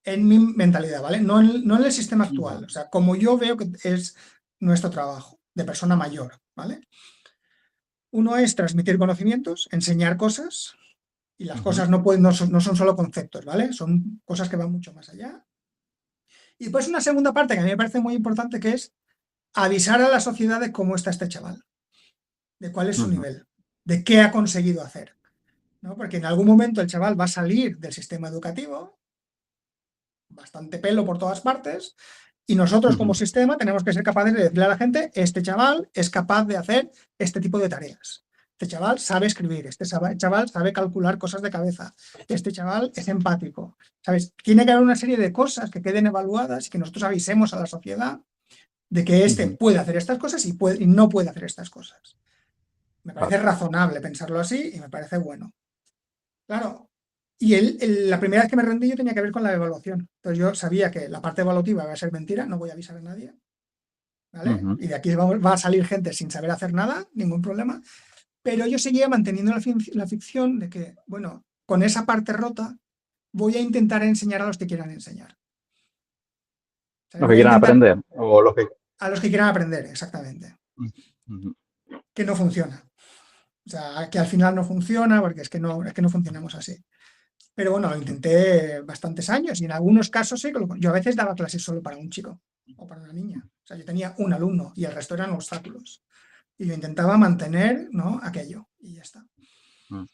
[SPEAKER 3] en mi mentalidad, ¿vale? No en el sistema actual. O sea, como yo veo que es nuestro trabajo de persona mayor, ¿vale? Uno es transmitir conocimientos, enseñar cosas, y las cosas no son solo conceptos, ¿vale? Son cosas que van mucho más allá. Y después una segunda parte que a mí me parece muy importante, que es avisar a la sociedad de cómo está este chaval, de cuál es su nivel, de qué ha conseguido hacer, ¿no? Porque en algún momento el chaval va a salir del sistema educativo, bastante pelo por todas partes, y nosotros como sistema tenemos que ser capaces de decirle a la gente, este chaval es capaz de hacer este tipo de tareas. Este chaval sabe escribir, este chaval sabe calcular cosas de cabeza, este chaval es empático, ¿sabes? Tiene que haber una serie de cosas que queden evaluadas y que nosotros avisemos a la sociedad de que este puede hacer estas cosas y no puede hacer estas cosas. Me parece razonable pensarlo así y me parece bueno. Claro, y la primera vez que me rendí yo tenía que ver con la evaluación. Entonces yo sabía que la parte evaluativa va a ser mentira, no voy a avisar a nadie, ¿vale? Y de aquí va a salir gente sin saber hacer nada, ningún problema. Pero yo seguía manteniendo la ficción de que, bueno, con esa parte rota voy a intentar enseñar a los que quieran enseñar.
[SPEAKER 2] Los que
[SPEAKER 3] Voy a
[SPEAKER 2] quieran
[SPEAKER 3] intentar
[SPEAKER 2] aprender o los que...
[SPEAKER 3] a los que quieran aprender, exactamente.
[SPEAKER 2] Ujú.
[SPEAKER 3] Que no funciona. O sea, que al final no funciona porque es que no funcionamos así. Pero bueno, lo intenté bastantes años y en algunos casos sí, yo a veces daba clases solo para un chico o para una niña. O sea, yo tenía un alumno y el resto eran obstáculos. Y yo intentaba mantener, ¿no?, aquello y ya está.
[SPEAKER 2] Mm.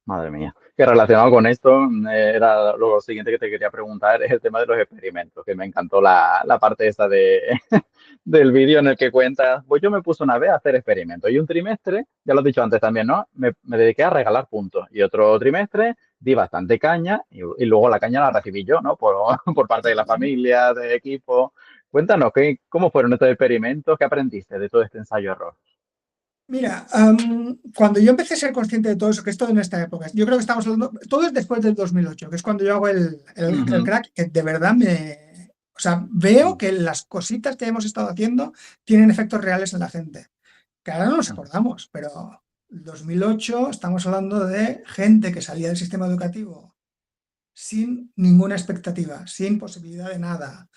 [SPEAKER 2] Madre mía. Que relacionado con esto, era lo siguiente que te quería preguntar, es el tema de los experimentos, que me encantó la parte esta de, del vídeo en el que cuentas, pues yo me puse una vez a hacer experimentos y un trimestre, ya lo he dicho antes también, ¿no? Me dediqué a regalar puntos y otro trimestre di bastante caña y luego la caña la recibí yo, ¿no? Por, por parte de la familia, del equipo. Cuéntanos, ¿cómo fueron estos experimentos? ¿Qué aprendiste de todo este ensayo-error?
[SPEAKER 3] Mira, cuando yo empecé a ser consciente de todo eso, que es todo en esta época, yo creo que estamos hablando, todo es después del 2008, que es cuando yo hago el
[SPEAKER 2] Ujú.
[SPEAKER 3] crack, que de verdad o sea, veo que las cositas que hemos estado haciendo tienen efectos reales en la gente, que ahora no nos acordamos, pero el 2008 estamos hablando de gente que salía del sistema educativo sin ninguna expectativa, sin posibilidad de nada.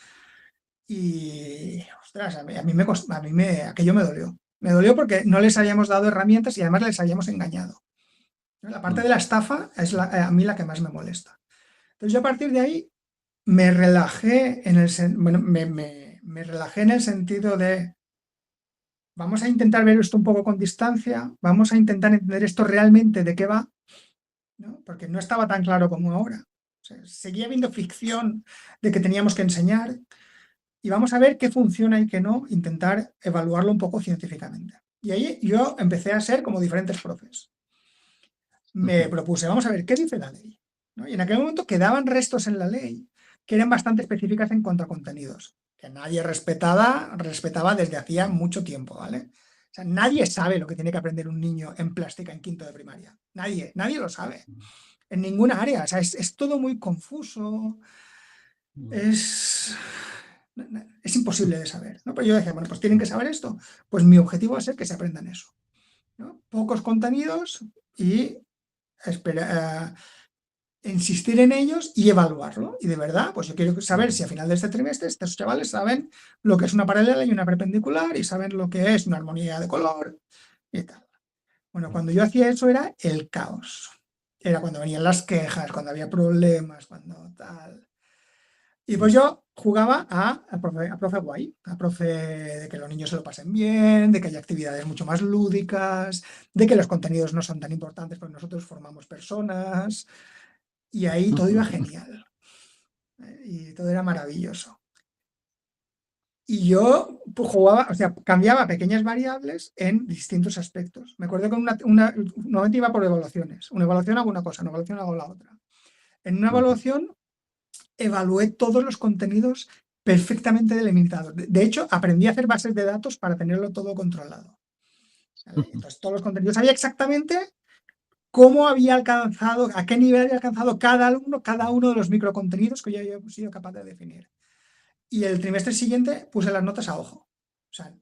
[SPEAKER 3] Y, ostras, aquello me dolió. Me dolió porque no les habíamos dado herramientas y además les habíamos engañado. La parte de la estafa es a mí la que más me molesta. Entonces yo a partir de ahí me relajé bueno, me relajé en el sentido de vamos a intentar ver esto un poco con distancia, vamos a intentar entender esto realmente de qué va, ¿no? Porque no estaba tan claro como ahora. O sea, seguía habiendo ficción de que teníamos que enseñar, y vamos a ver qué funciona y qué no, intentar evaluarlo un poco científicamente. Y ahí yo empecé a ser como diferentes profes. Me propuse, vamos a ver, ¿qué dice la ley? ¿No? Y en aquel momento quedaban restos en la ley que eran bastante específicas en cuanto a contenidos, que nadie respetaba desde hacía mucho tiempo, ¿vale? O sea, nadie sabe lo que tiene que aprender un niño en plástica en quinto de primaria. Nadie lo sabe. En ninguna área. O sea, es todo muy confuso. Es, es imposible de saber, ¿no? Pero yo decía, bueno, pues tienen que saber esto. Pues mi objetivo va a ser que se aprendan eso, ¿no? Pocos contenidos y insistir en ellos y evaluarlo. Y de verdad, pues yo quiero saber si a final de este trimestre estos chavales saben lo que es una paralela y una perpendicular y saben lo que es una armonía de color y tal. Bueno, cuando yo hacía eso era el caos. Era cuando venían las quejas, cuando había problemas, cuando tal. Y pues yo jugaba a profe guay, a profe de que los niños se lo pasen bien, de que haya actividades mucho más lúdicas, de que los contenidos no son tan importantes porque nosotros formamos personas, y ahí todo iba genial, y todo era maravilloso. Y yo pues, jugaba, o sea, cambiaba pequeñas variables en distintos aspectos. Me acuerdo que normalmente iba por evaluaciones. Una evaluación hago una cosa, una evaluación hago la otra. En una evaluación evalué todos los contenidos perfectamente delimitados. De hecho, aprendí a hacer bases de datos para tenerlo todo controlado. ¿Vale? Entonces, todos los contenidos, sabía exactamente cómo había alcanzado, a qué nivel había alcanzado cada alumno, cada uno de los microcontenidos que yo había sido capaz de definir. Y el trimestre siguiente puse las notas a ojo. O sea,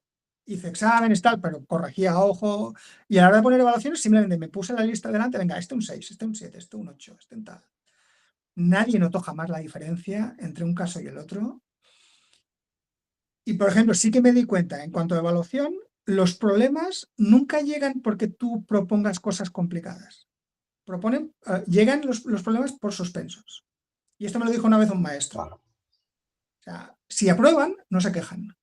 [SPEAKER 3] hice exámenes, tal, pero corregía a ojo. Y a la hora de poner evaluaciones, simplemente me puse la lista delante, venga, este un 6, este un 7, este un 8, este un tal. Nadie notó jamás la diferencia entre un caso y el otro. Y, por ejemplo, sí que me di cuenta, en cuanto a evaluación, los problemas nunca llegan porque tú propongas cosas complicadas. Llegan los problemas por suspensos. Y esto me lo dijo una vez un maestro.
[SPEAKER 2] Claro.
[SPEAKER 3] O sea, si aprueban, no se quejan.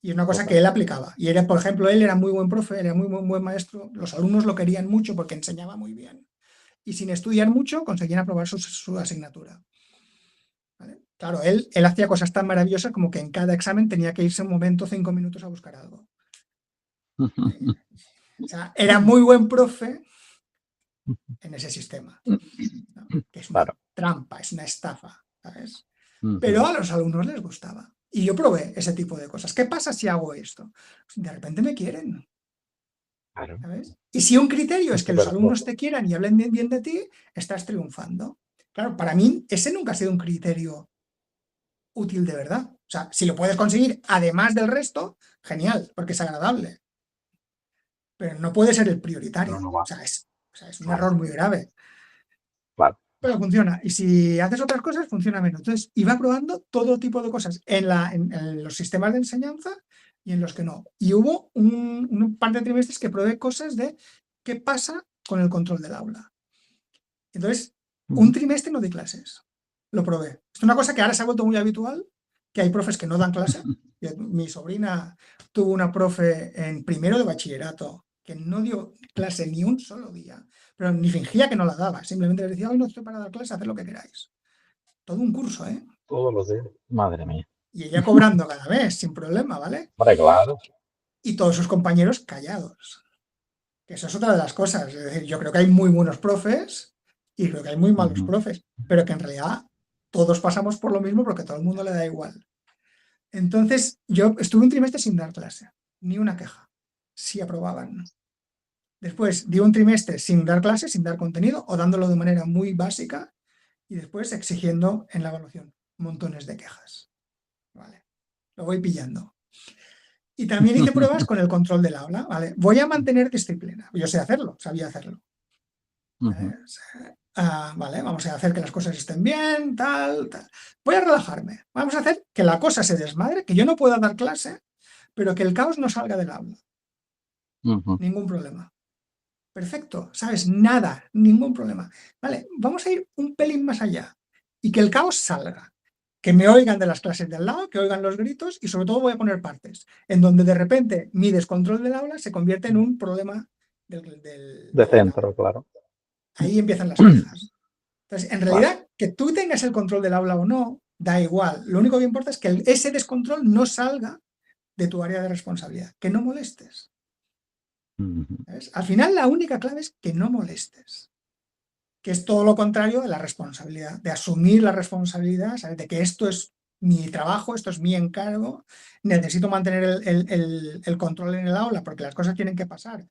[SPEAKER 3] Y es una cosa que él
[SPEAKER 2] Correcto.
[SPEAKER 3] aplicaba. Y era, por ejemplo, él era muy buen profe, era muy buen maestro. Los alumnos lo querían mucho porque enseñaba muy bien. Y sin estudiar mucho, conseguían aprobar su asignatura. ¿Vale? Claro, él hacía cosas tan maravillosas como que en cada examen tenía que irse un momento, 5 minutos a buscar algo. O sea, era muy buen profe en ese sistema, ¿no? Que es una
[SPEAKER 2] Claro.
[SPEAKER 3] trampa, es una estafa, ¿sabes? Pero a los alumnos les gustaba. Y yo probé ese tipo de cosas. ¿Qué pasa si hago esto? De repente me quieren,
[SPEAKER 2] Claro.
[SPEAKER 3] ¿sabes? Y si un criterio es
[SPEAKER 2] Es
[SPEAKER 3] que los
[SPEAKER 2] súper
[SPEAKER 3] alumnos te quieran y hablen bien de ti, estás triunfando. Claro, para mí ese nunca ha sido un criterio útil de verdad. O sea, si lo puedes conseguir además del resto, genial, porque es agradable. pero no puede ser el prioritario.
[SPEAKER 2] No va.
[SPEAKER 3] O sea, es un
[SPEAKER 2] Claro,
[SPEAKER 3] error muy grave.
[SPEAKER 2] claro.
[SPEAKER 3] Pero funciona. Y si haces otras cosas, funciona menos. Entonces, iba probando todo tipo de cosas en los sistemas de enseñanza y en los que no. Y hubo un par de trimestres que probé cosas de qué pasa con el control del aula. Entonces, un trimestre no di clases. Lo probé. Es una cosa que ahora se ha vuelto muy habitual, que hay profes que no dan clase. Mi sobrina tuvo una profe en primero de bachillerato que no dio clase ni un solo día, pero ni fingía que no la daba. Simplemente les decía, hoy no estoy para dar clase, haced lo que queráis. Todo un curso, ¿eh?
[SPEAKER 2] Todos los días. Madre mía.
[SPEAKER 3] Y ella cobrando cada mes, sin problema, ¿vale?
[SPEAKER 2] Hombre, claro.
[SPEAKER 3] Y todos sus compañeros callados. Que eso es otra de las cosas. Es decir, yo creo que hay muy buenos profes y creo que hay muy malos profes, pero que en realidad todos pasamos por lo mismo porque a todo el mundo le da igual. Entonces, yo estuve un trimestre sin dar clase, ni una queja, si aprobaban. Después di un trimestre sin dar clase, sin dar contenido o dándolo de manera muy básica y después exigiendo en la evaluación montones de quejas. Vale, lo voy pillando. Y también hice pruebas con el control del aula. ¿Vale? Voy a mantener disciplina. Yo sé hacerlo, sabía hacerlo. Vale, vamos a hacer que las cosas estén bien, tal. Voy a relajarme. Vamos a hacer que la cosa se desmadre, que yo no pueda dar clase, pero que el caos no salga del aula. Ningún problema. Perfecto, ¿sabes? Nada, ningún problema. Vale, vamos a ir un pelín más allá y que el caos salga. Que me oigan de las clases de al lado, que oigan los gritos y sobre todo voy a poner partes en donde de repente mi descontrol del aula se convierte en un problema
[SPEAKER 2] De
[SPEAKER 3] del aula.
[SPEAKER 2] centro, claro.
[SPEAKER 3] Ahí empiezan las quejas. Entonces, en
[SPEAKER 2] Claro.
[SPEAKER 3] realidad, que tú tengas el control del aula o no, da igual. Lo único que importa es que ese descontrol no salga de tu área de responsabilidad, que no molestes. ¿Sabes? Al final, la única clave es que no molestes, que es todo lo contrario de la responsabilidad, de asumir la responsabilidad, ¿sabes? De que esto es mi trabajo, esto es mi encargo, necesito mantener el control en el aula porque las cosas tienen que pasar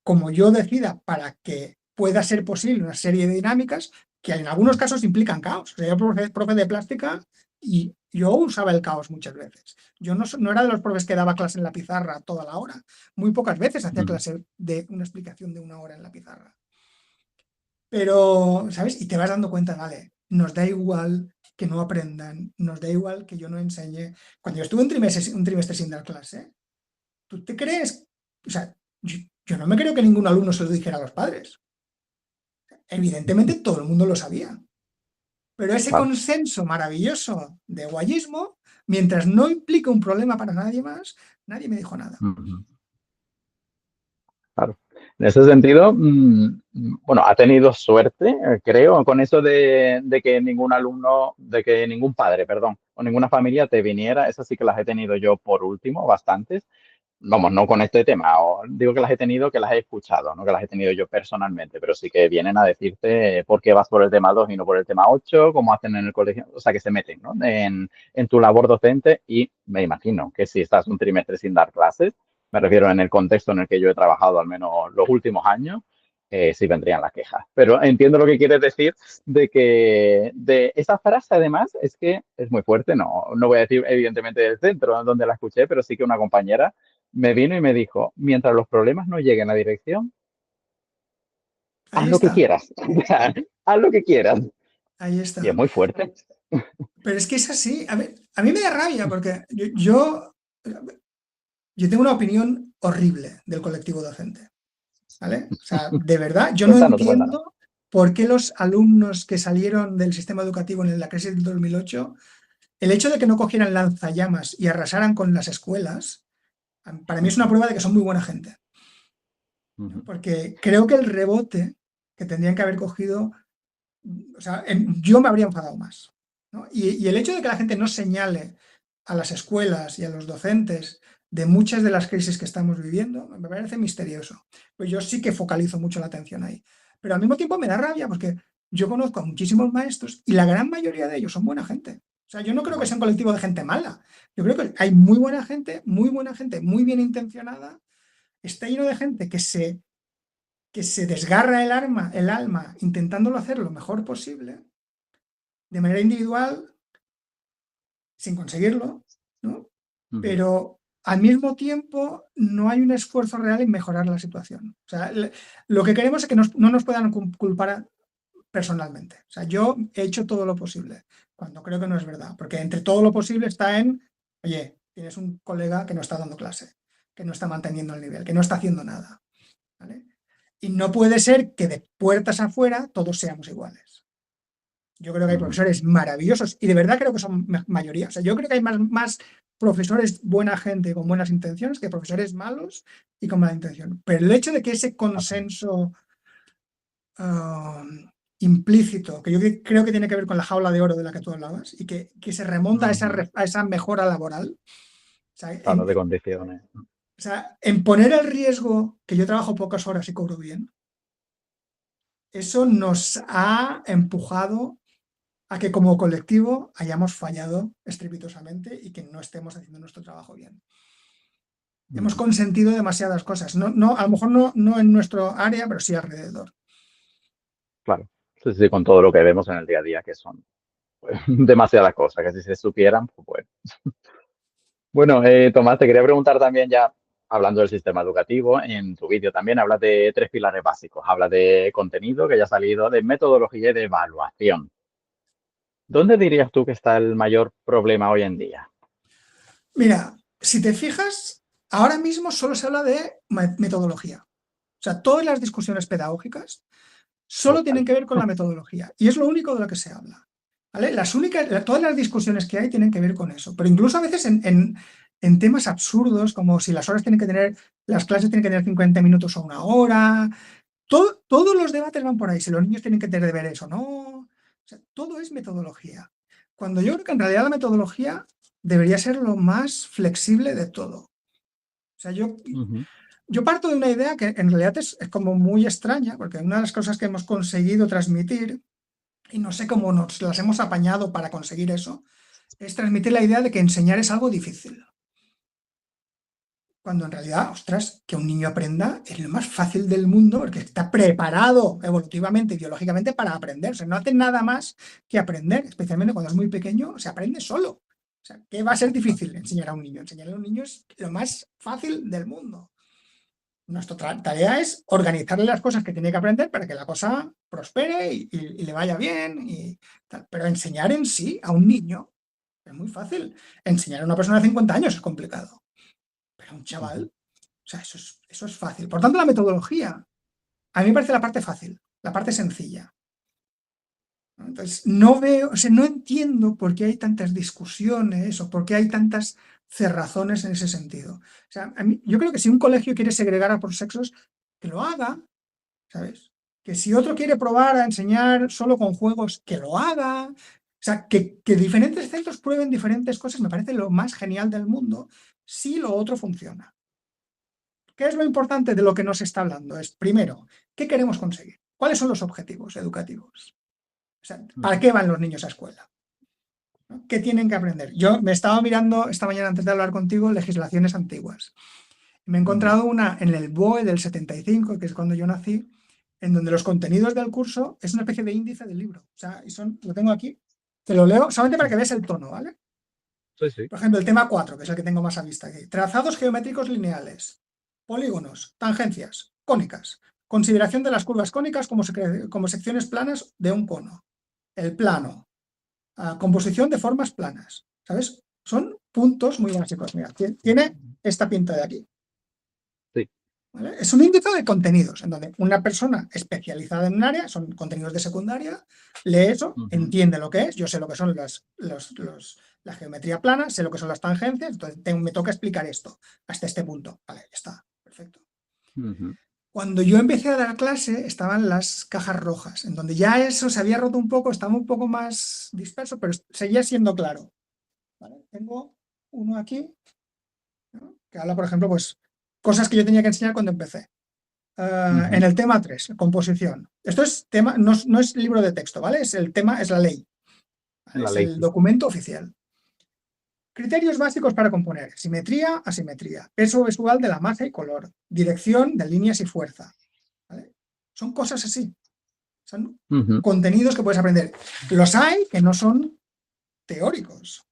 [SPEAKER 3] como yo decida para que pueda ser posible una serie de dinámicas que en algunos casos implican caos. O sea, yo profe de plástica y yo usaba el caos muchas veces. Yo no era de los profes que daba clase en la pizarra toda la hora. Muy pocas veces hacía clase de una explicación de una hora en la pizarra. Pero, ¿sabes? Y te vas dando cuenta, vale, nos da igual que no aprendan, nos da igual que yo no enseñe. Cuando yo estuve un trimestre sin dar clase, ¿tú te crees? O sea, yo no me creo que ningún alumno se lo dijera a los padres. Evidentemente todo el mundo lo sabía. Pero ese
[SPEAKER 2] Claro.
[SPEAKER 3] consenso maravilloso de guayismo, mientras no implica un problema para nadie más, nadie me dijo nada.
[SPEAKER 2] Claro. En ese sentido, bueno, ha tenido suerte, creo, con eso de que ningún alumno, de que ningún padre, perdón, o ninguna familia te viniera. Esas sí que las he tenido yo por último, bastantes. Vamos, no con este tema, o digo que las he tenido, que las he escuchado, no que las he tenido yo personalmente, pero sí que vienen a decirte por qué vas por el tema 2 y no por el tema 8, cómo hacen en el colegio, o sea, que se meten, ¿no? en tu labor docente y me imagino que si estás un trimestre sin dar clases, me refiero en el contexto en el que yo he trabajado al menos los últimos años, sí vendrían las quejas. Pero entiendo lo que quieres decir de que de esa frase además es que es muy fuerte, no voy a decir evidentemente del centro donde la escuché, pero sí que una compañera me vino y me dijo, mientras los problemas no lleguen a la dirección, haz
[SPEAKER 3] Ahí
[SPEAKER 2] lo que
[SPEAKER 3] está,
[SPEAKER 2] quieras, haz lo que quieras.
[SPEAKER 3] ahí
[SPEAKER 2] Y es
[SPEAKER 3] está.
[SPEAKER 2] muy fuerte.
[SPEAKER 3] Pero es que es así. A mí me da rabia porque yo tengo una opinión horrible del colectivo docente. ¿Vale? O sea, de verdad, yo no
[SPEAKER 2] Cuéntanos, cuéntanos.
[SPEAKER 3] entiendo por qué los alumnos que salieron del sistema educativo en la crisis del 2008, el hecho de que no cogieran lanzallamas y arrasaran con las escuelas, para mí es una prueba de que son muy buena gente. ¿No? Porque creo que el rebote que tendrían que haber cogido, o sea, yo me habría enfadado más. ¿No? Y el hecho de que la gente no señale a las escuelas y a los docentes de muchas de las crisis que estamos viviendo, me parece misterioso. Pues yo sí que focalizo mucho la atención ahí. Pero al mismo tiempo me da rabia porque yo conozco a muchísimos maestros y la gran mayoría de ellos son buena gente. O sea, yo no creo que sea un colectivo de gente mala. Yo creo que hay muy buena gente, muy bien intencionada. Está lleno de gente que se desgarra el alma intentándolo hacer lo mejor posible, de manera individual, sin conseguirlo, ¿no? Pero al mismo tiempo no hay un esfuerzo real en mejorar la situación. O sea, lo que queremos es que no nos puedan culpar personalmente. O sea, yo he hecho todo lo posible, cuando creo que no es verdad, porque entre todo lo posible está en, oye, tienes un colega que no está dando clase, que no está manteniendo el nivel, que no está haciendo nada, ¿vale? Y no puede ser que de puertas afuera todos seamos iguales. Yo creo que hay profesores maravillosos y de verdad creo que son mayoría. O sea, yo creo que hay más profesores buena gente con buenas intenciones que profesores malos y con mala intención. Pero el hecho de que ese consenso implícito, que yo creo que tiene que ver con la jaula de oro de la que tú hablabas y que se remonta a esa mejora laboral. O sea,
[SPEAKER 2] Claro, de condiciones.
[SPEAKER 3] en poner el riesgo que yo trabajo pocas horas y cobro bien, eso nos ha empujado a que como colectivo hayamos fallado estrepitosamente y que no estemos haciendo nuestro trabajo bien. Hemos consentido demasiadas cosas, a lo mejor no en nuestro área, pero sí alrededor.
[SPEAKER 2] Claro, sí, con todo lo que vemos en el día a día, que son pues, demasiadas cosas, que si se supieran, pues bueno. Bueno, Tomás, te quería preguntar también ya, hablando del sistema educativo, en tu vídeo también hablas de 3 pilares básicos. Hablas de contenido, que ya ha salido, de metodología y de evaluación. ¿Dónde dirías tú que está el mayor problema hoy en día?
[SPEAKER 3] Mira, si te fijas, ahora mismo solo se habla de metodología. O sea, todas las discusiones pedagógicas solo tienen que ver con la metodología y es lo único de lo que se habla. ¿Vale? Todas las discusiones que hay tienen que ver con eso, pero incluso a veces en temas absurdos, como si las clases tienen que tener 50 minutos o una hora, todos los debates van por ahí, si los niños tienen que tener deberes o no. O sea, todo es metodología. Cuando yo creo que en realidad la metodología debería ser lo más flexible de todo. O sea, yo parto de una idea que en realidad es como muy extraña, porque una de las cosas que hemos conseguido transmitir, y no sé cómo nos las hemos apañado para conseguir eso, es transmitir la idea de que enseñar es algo difícil. Cuando en realidad, ostras, que un niño aprenda es lo más fácil del mundo porque está preparado evolutivamente y biológicamente para aprender. O sea, no hace nada más que aprender, especialmente cuando es muy pequeño, se aprende solo. O sea, ¿qué va a ser difícil enseñar a un niño? Enseñar a un niño es lo más fácil del mundo. Nuestra tarea es organizarle las cosas que tiene que aprender para que la cosa prospere y le vaya bien. Y tal. Pero enseñar en sí a un niño es muy fácil. Enseñar a una persona de 50 años es complicado. Pero a un chaval, o sea, eso es fácil. Por tanto, la metodología, a mí me parece la parte fácil, la parte sencilla. Entonces, no veo, o sea, no entiendo por qué hay tantas discusiones o por qué hay tantas cerrazones en ese sentido. O sea, yo creo que si un colegio quiere segregar por sexos, que lo haga, ¿sabes? Que si otro quiere probar a enseñar solo con juegos, que lo haga. O sea, que diferentes centros prueben diferentes cosas me parece lo más genial del mundo si lo otro funciona. ¿Qué es lo importante de lo que nos está hablando? Es, primero, ¿qué queremos conseguir? ¿Cuáles son los objetivos educativos? O sea, ¿para qué van los niños a escuela? ¿No? ¿Qué tienen que aprender? Yo me estaba mirando esta mañana antes de hablar contigo legislaciones antiguas. Me he encontrado una en el BOE del 75, que es cuando yo nací, en donde los contenidos del curso es una especie de índice del libro. O sea, lo tengo aquí, te lo leo solamente para que veas el tono, ¿vale?
[SPEAKER 2] Sí, sí.
[SPEAKER 3] Por ejemplo, el tema 4, que es el que tengo más a vista aquí. Trazados geométricos lineales, polígonos, tangencias, cónicas. Consideración de las curvas cónicas como secciones planas de un cono. El plano. Composición de formas planas. ¿Sabes? Son puntos muy básicos. Mira, tiene esta pinta de aquí.
[SPEAKER 2] Sí.
[SPEAKER 3] ¿Vale? Es un índice de contenidos, en donde una persona especializada en un área, son contenidos de secundaria, lee eso, entiende lo que es, yo sé lo que son la geometría plana, sé lo que son las tangencias, entonces me toca explicar esto hasta este punto. Vale, ya está, perfecto. Cuando yo empecé a dar clase estaban las cajas rojas, en donde ya eso se había roto un poco, estaba un poco más disperso, pero seguía siendo claro. ¿Vale? Tengo uno aquí, ¿no? Que habla, por ejemplo, pues cosas que yo tenía que enseñar cuando empecé. En el tema 3, composición. Esto es tema, no es libro de texto, ¿vale? El tema es la ley. ¿Vale?
[SPEAKER 2] La
[SPEAKER 3] es
[SPEAKER 2] ley,
[SPEAKER 3] el
[SPEAKER 2] sí.
[SPEAKER 3] documento oficial. Criterios básicos para componer. Simetría, asimetría. Peso visual de la masa y color. Dirección de líneas y fuerza. ¿Vale? Son cosas así. Son contenidos que puedes aprender. Los hay que no son teóricos.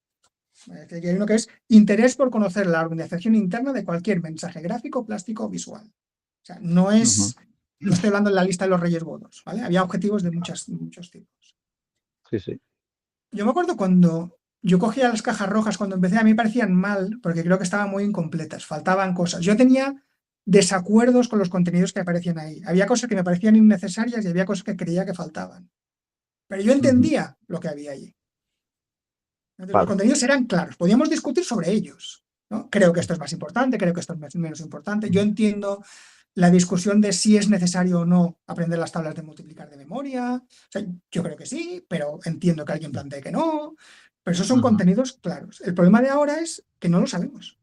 [SPEAKER 3] Aquí hay uno que es interés por conocer la organización interna de cualquier mensaje gráfico, plástico o visual. O sea, no estoy hablando en la lista de los Reyes Godos, ¿vale? Había objetivos de muchos tipos.
[SPEAKER 2] Sí, sí.
[SPEAKER 3] Yo me acuerdo cuando yo cogía las cajas rojas, cuando empecé, a mí me parecían mal, porque creo que estaban muy incompletas, faltaban cosas. Yo tenía desacuerdos con los contenidos que aparecían ahí. Había cosas que me parecían innecesarias y había cosas que creía que faltaban. Pero yo entendía lo que había allí. Entonces, los
[SPEAKER 2] Vale.
[SPEAKER 3] contenidos eran claros, podíamos discutir sobre ellos, ¿no? Creo que esto es más importante, creo que esto es menos importante. Yo entiendo la discusión de si es necesario o no aprender las tablas de multiplicar de memoria. O sea, yo creo que sí, pero entiendo que alguien plantee que no. Pero esos son contenidos claros. El problema de ahora es que no lo sabemos,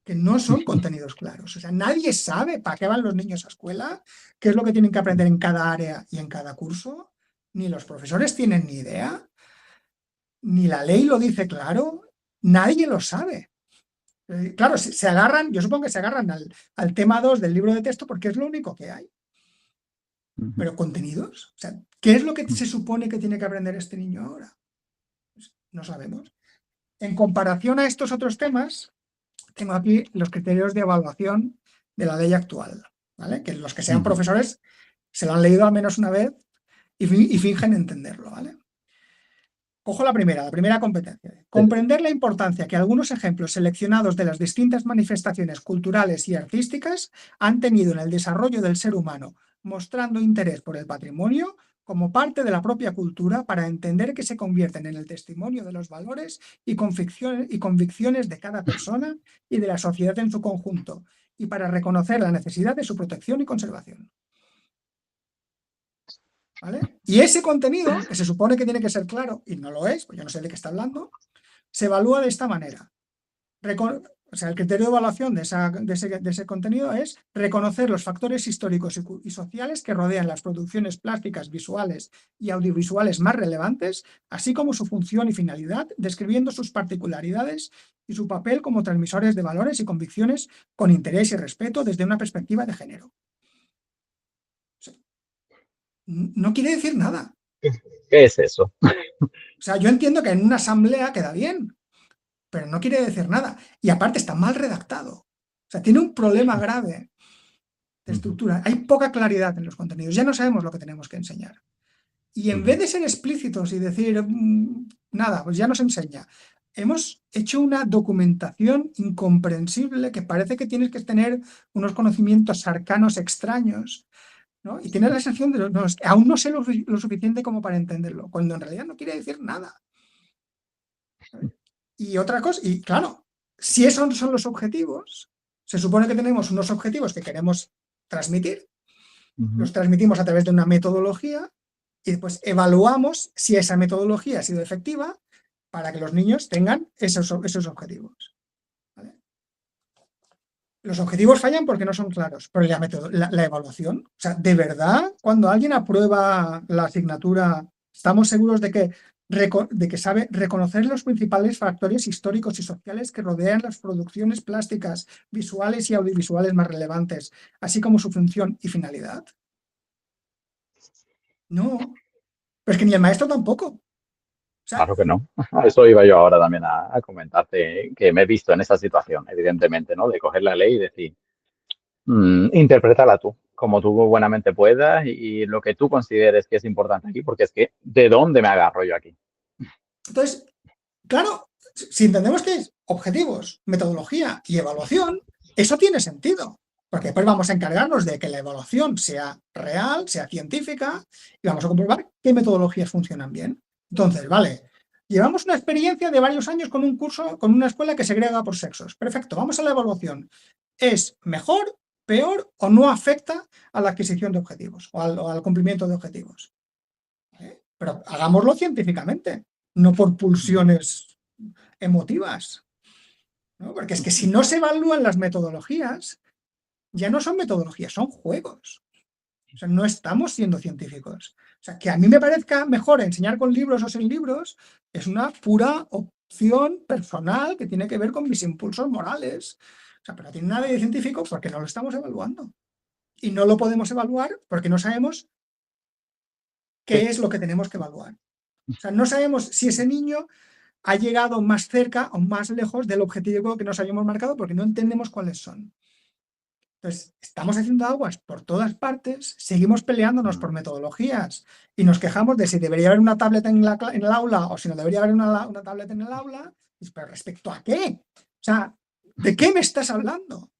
[SPEAKER 3] que no son contenidos claros. O sea, nadie sabe para qué van los niños a escuela, qué es lo que tienen que aprender en cada área y en cada curso. Ni los profesores tienen ni idea, ni la ley lo dice claro, nadie lo sabe. Claro, se agarran, yo supongo que se agarran al tema 2 del libro de texto porque es lo único que hay. Pero contenidos, o sea, ¿qué es lo que se supone que tiene que aprender este niño ahora? Pues no sabemos. En comparación a estos otros temas, tengo aquí los criterios de evaluación de la ley actual, ¿vale? Que los que sean profesores se lo han leído al menos una vez y fingen entenderlo, ¿vale? Cojo la primera competencia. Comprender la importancia que algunos ejemplos seleccionados de las distintas manifestaciones culturales y artísticas han tenido en el desarrollo del ser humano, mostrando interés por el patrimonio como parte de la propia cultura para entender que se convierten en el testimonio de los valores y convicciones de cada persona y de la sociedad en su conjunto, y para reconocer la necesidad de su protección y conservación. ¿Vale? Y ese contenido, que se supone que tiene que ser claro, y no lo es, pues yo no sé de qué está hablando, se evalúa de esta manera. O sea, el criterio de evaluación de ese contenido es reconocer los factores históricos y sociales que rodean las producciones plásticas, visuales y audiovisuales más relevantes, así como su función y finalidad, describiendo sus particularidades y su papel como transmisores de valores y convicciones con interés y respeto desde una perspectiva de género. No quiere decir nada.
[SPEAKER 2] ¿Qué es eso?
[SPEAKER 3] O sea, yo entiendo que en una asamblea queda bien, pero no quiere decir nada. Y aparte está mal redactado. O sea, tiene un problema grave de estructura. Hay poca claridad en los contenidos. Ya no sabemos lo que tenemos que enseñar. Y en vez de ser explícitos y decir, nada, pues ya nos enseña, hemos hecho una documentación incomprensible que parece que tienes que tener unos conocimientos arcanos extraños, ¿no? Y tienes la sensación de, no, aún no sé lo suficiente como para entenderlo, cuando en realidad no quiere decir nada. Y otra cosa, y claro, si esos son los objetivos, se supone que tenemos unos objetivos que queremos transmitir, los transmitimos a través de una metodología y después evaluamos si esa metodología ha sido efectiva para que los niños tengan esos objetivos. ¿Vale? Los objetivos fallan porque no son claros, pero la evaluación, o sea, de verdad, cuando alguien aprueba la asignatura, estamos seguros de que sabe reconocer los principales factores históricos y sociales que rodean las producciones plásticas, visuales y audiovisuales más relevantes, así como su función y finalidad. No, pero es que ni el maestro tampoco. O sea,
[SPEAKER 2] Claro que no. A eso iba yo ahora también a comentarte, que me he visto en esa situación, evidentemente, ¿no? De coger la ley y decir, interprétala tú, como tú buenamente puedas y lo que tú consideres que es importante aquí, porque es que, ¿de dónde me agarro yo aquí?
[SPEAKER 3] entonces, claro, si entendemos que es objetivos, metodología y evaluación, eso tiene sentido, porque después vamos a encargarnos de que la evaluación sea real, sea científica, y vamos a comprobar qué metodologías funcionan bien. Entonces, vale, llevamos una experiencia de varios años con un curso, con una escuela que segrega por sexos. Perfecto, vamos a la evaluación. ¿Es mejor, peor o no afecta a la adquisición de objetivos o al cumplimiento de objetivos? Pero hagámoslo científicamente, no por pulsiones emotivas, ¿no? Porque es que si no se evalúan las metodologías, ya no son metodologías, son juegos. O sea, no estamos siendo científicos. O sea, que a mí me parezca mejor enseñar con libros o sin libros es una pura opción personal que tiene que ver con mis impulsos morales. O sea, pero no tiene nada de científico porque no lo estamos evaluando. Y no lo podemos evaluar porque no sabemos qué es lo que tenemos que evaluar. O sea, no sabemos si ese niño ha llegado más cerca o más lejos del objetivo que nos habíamos marcado porque no entendemos cuáles son. Entonces, estamos haciendo aguas por todas partes, seguimos peleándonos por metodologías y nos quejamos de si debería haber una tablet en el aula o si no debería haber una tablet en el aula. ¿Pero respecto a qué? O sea, ¿de qué me estás hablando? O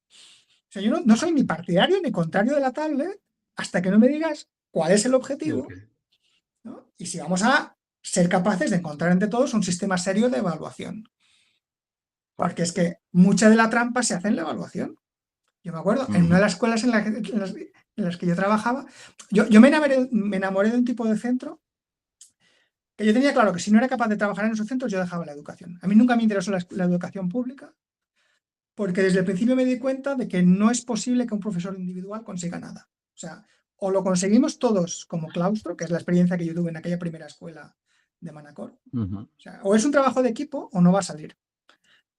[SPEAKER 3] sea, yo no soy ni partidario ni contrario de la tablet hasta que no me digas cuál es el objetivo, ¿no? Y si vamos a ser capaces de encontrar entre todos un sistema serio de evaluación. Porque es que mucha de la trampa se hace en la evaluación. Yo me acuerdo, en una de las escuelas en las que yo trabajaba, yo me enamoré de un tipo de centro que yo tenía claro que si no era capaz de trabajar en esos centros, yo dejaba la educación. A mí nunca me interesó la educación pública, porque desde el principio me di cuenta de que no es posible que un profesor individual consiga nada. O sea, o lo conseguimos todos como claustro, que es la experiencia que yo tuve en aquella primera escuela de Manacor, o sea, o es un trabajo de equipo o no va a salir.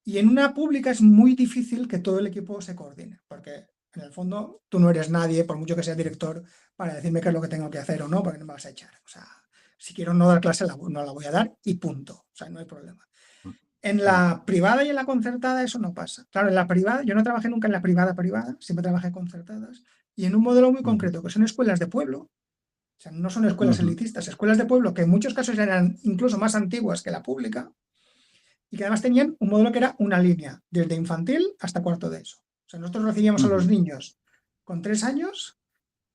[SPEAKER 3] Y en una pública es muy difícil que todo el equipo se coordine, porque en el fondo tú no eres nadie, por mucho que seas director, para decirme qué es lo que tengo que hacer o no, porque no me vas a echar. O sea, si quiero no dar clase, no la voy a dar y punto. O sea, no hay problema. En la privada y en la concertada eso no pasa. Claro, en la privada, yo no trabajé nunca en la privada, siempre trabajé en concertadas y en un modelo muy concreto, que son escuelas de pueblo. O sea, no son escuelas elitistas, escuelas de pueblo que en muchos casos eran incluso más antiguas que la pública, y que además tenían un modelo que era una línea, desde infantil hasta cuarto de ESO. O sea, nosotros recibíamos a los niños con 3 años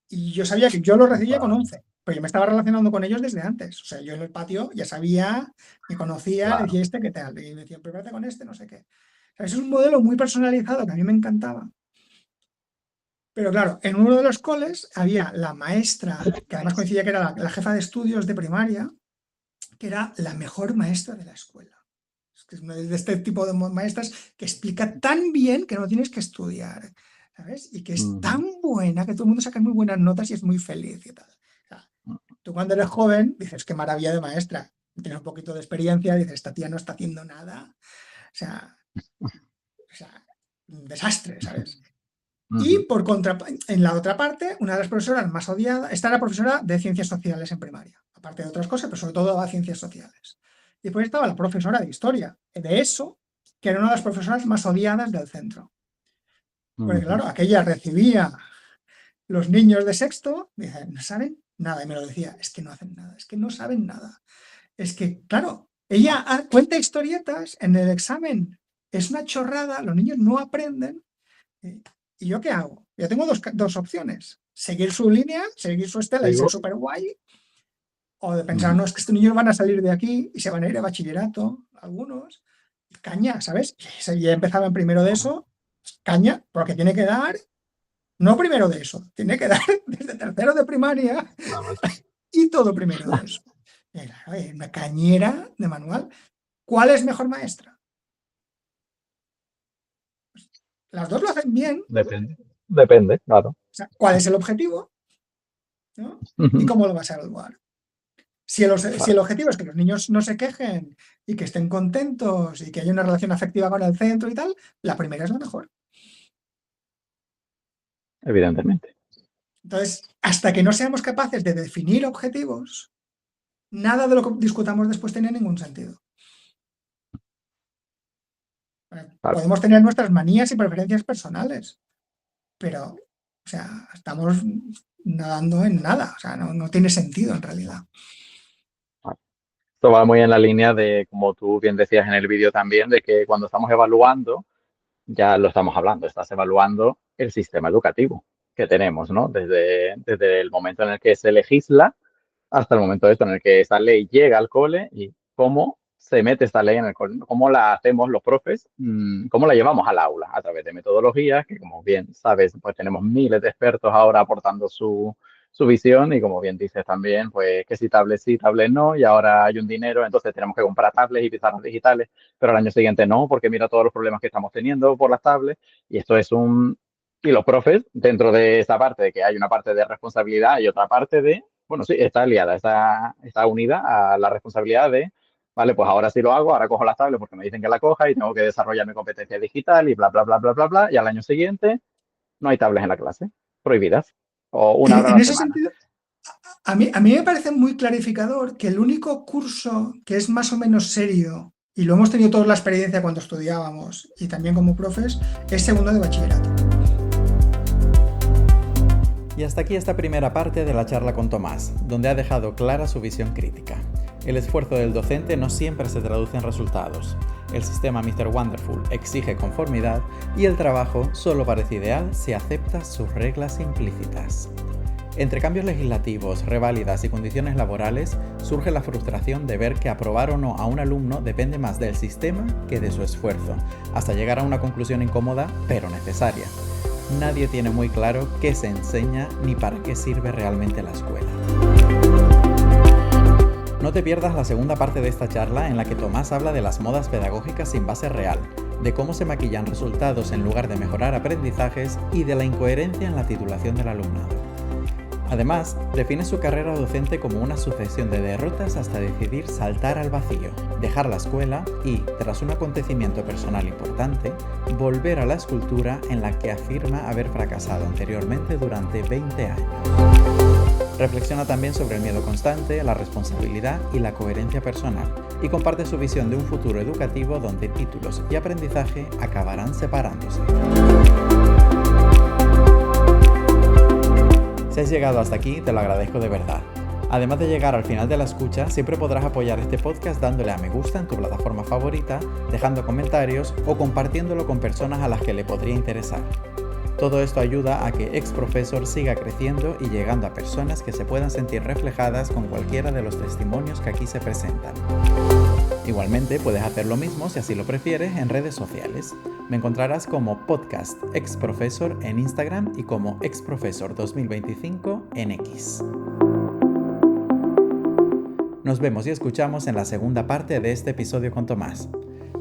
[SPEAKER 3] y yo sabía que yo los recibía con 11, pero yo me estaba relacionando con ellos desde antes. O sea, yo en el patio ya sabía, me conocía, decía qué tal, y me decía, prepárate con no sé qué. O sea, eso es un modelo muy personalizado que a mí me encantaba. Pero claro, en uno de los coles había la maestra, que además coincidía que era la jefa de estudios de primaria, que era la mejor maestra de la escuela. Que es una de este tipo de maestras que explica tan bien que no tienes que estudiar, ¿sabes? Y que es tan buena que todo el mundo saca muy buenas notas y es muy feliz y tal. O sea, tú cuando eres joven dices, qué maravilla de maestra. Tienes un poquito de experiencia, dices, esta tía no está haciendo nada. O sea un desastre, ¿sabes? Y en la otra parte, una de las profesoras más odiadas, esta era profesora de ciencias sociales en primaria, aparte de otras cosas, pero sobre todo daba ciencias sociales. Y después estaba la profesora de historia, de eso, que era una de las profesoras más odiadas del centro. Porque claro, aquella recibía los niños de sexto, y dicen, no saben nada, y me lo decía, es que no hacen nada, es que no saben nada. Es que, claro, ella cuenta historietas en el examen, es una chorrada, los niños no aprenden. ¿Y yo qué hago? Yo tengo dos opciones. Seguir su línea, seguir su estela y ser súper guay. O de pensar, no, es que estos niños van a salir de aquí y se van a ir a bachillerato, algunos. Caña, ¿sabes? Y ya empezaba en primero de eso, caña, porque tiene que dar, no primero de eso, tiene que dar desde tercero de primaria y todo primero de eso. Una cañera de manual. ¿Cuál es mejor maestra? Las dos lo hacen bien.
[SPEAKER 2] Depende, claro.
[SPEAKER 3] O sea, ¿cuál es el objetivo? ¿No? ¿Y cómo lo vas a evaluar? Si el objetivo es que los niños no se quejen y que estén contentos y que haya una relación afectiva con el centro y tal, la primera es la mejor.
[SPEAKER 2] Evidentemente.
[SPEAKER 3] Entonces, hasta que no seamos capaces de definir objetivos, nada de lo que discutamos después tiene ningún sentido. Podemos tener nuestras manías y preferencias personales, pero, o sea, estamos nadando en nada, o sea, no tiene sentido en realidad.
[SPEAKER 2] Esto va muy en la línea de, como tú bien decías en el vídeo también, de que cuando estamos evaluando, ya lo estamos hablando, estás evaluando el sistema educativo que tenemos, ¿no? Desde el momento en el que se legisla hasta el momento en el que esa ley llega al cole y cómo se mete esta ley en el cole, cómo la hacemos los profes, cómo la llevamos al aula a través de metodologías que, como bien sabes, pues tenemos miles de expertos ahora aportando su visión y, como bien dices también, pues que si tablets sí, tablets no, y ahora hay un dinero, entonces tenemos que comprar tablets y pizarras digitales, pero al año siguiente no, porque mira todos los problemas que estamos teniendo por las tablets, y esto es y los profes, dentro de esa parte de que hay una parte de responsabilidad y otra parte de, bueno, sí, está aliada, está unida a la responsabilidad de, vale, pues ahora sí lo hago, ahora cojo las tablets porque me dicen que la coja y tengo que desarrollar mi competencia digital y bla, bla, bla, bla, bla, bla, y al año siguiente no hay tablets en la clase, prohibidas, o una hora a
[SPEAKER 3] En
[SPEAKER 2] la
[SPEAKER 3] ese
[SPEAKER 2] semana.
[SPEAKER 3] sentido, a mí me parece muy clarificador que el único curso que es más o menos serio y lo hemos tenido toda la experiencia cuando estudiábamos y también como profes, es segundo de bachillerato.
[SPEAKER 1] Y hasta aquí esta primera parte de la charla con Tomás, donde ha dejado clara su visión crítica. El esfuerzo del docente no siempre se traduce en resultados. El sistema Mr. Wonderful exige conformidad y el trabajo solo parece ideal si aceptas sus reglas implícitas. Entre cambios legislativos, reválidas y condiciones laborales, surge la frustración de ver que aprobar o no a un alumno depende más del sistema que de su esfuerzo, hasta llegar a una conclusión incómoda pero necesaria. Nadie tiene muy claro qué se enseña ni para qué sirve realmente la escuela. No te pierdas la segunda parte de esta charla en la que Tomás habla de las modas pedagógicas sin base real, de cómo se maquillan resultados en lugar de mejorar aprendizajes y de la incoherencia en la titulación del alumnado. Además, define su carrera docente como una sucesión de derrotas hasta decidir saltar al vacío, dejar la escuela y, tras un acontecimiento personal importante, volver a la escultura en la que afirma haber fracasado anteriormente durante 20 años. Reflexiona también sobre el miedo constante, la responsabilidad y la coherencia personal, y comparte su visión de un futuro educativo donde títulos y aprendizaje acabarán separándose. Si has llegado hasta aquí, te lo agradezco de verdad. Además de llegar al final de la escucha, siempre podrás apoyar este podcast dándole a me gusta en tu plataforma favorita, dejando comentarios o compartiéndolo con personas a las que le podría interesar. Todo esto ayuda a que Exprofesor siga creciendo y llegando a personas que se puedan sentir reflejadas con cualquiera de los testimonios que aquí se presentan. Igualmente puedes hacer lo mismo si así lo prefieres en redes sociales. Me encontrarás como Podcast Exprofesor en Instagram y como Exprofesor 2025 en X. Nos vemos y escuchamos en la segunda parte de este episodio con Tomás.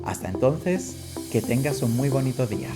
[SPEAKER 1] Hasta entonces, que tengas un muy bonito día.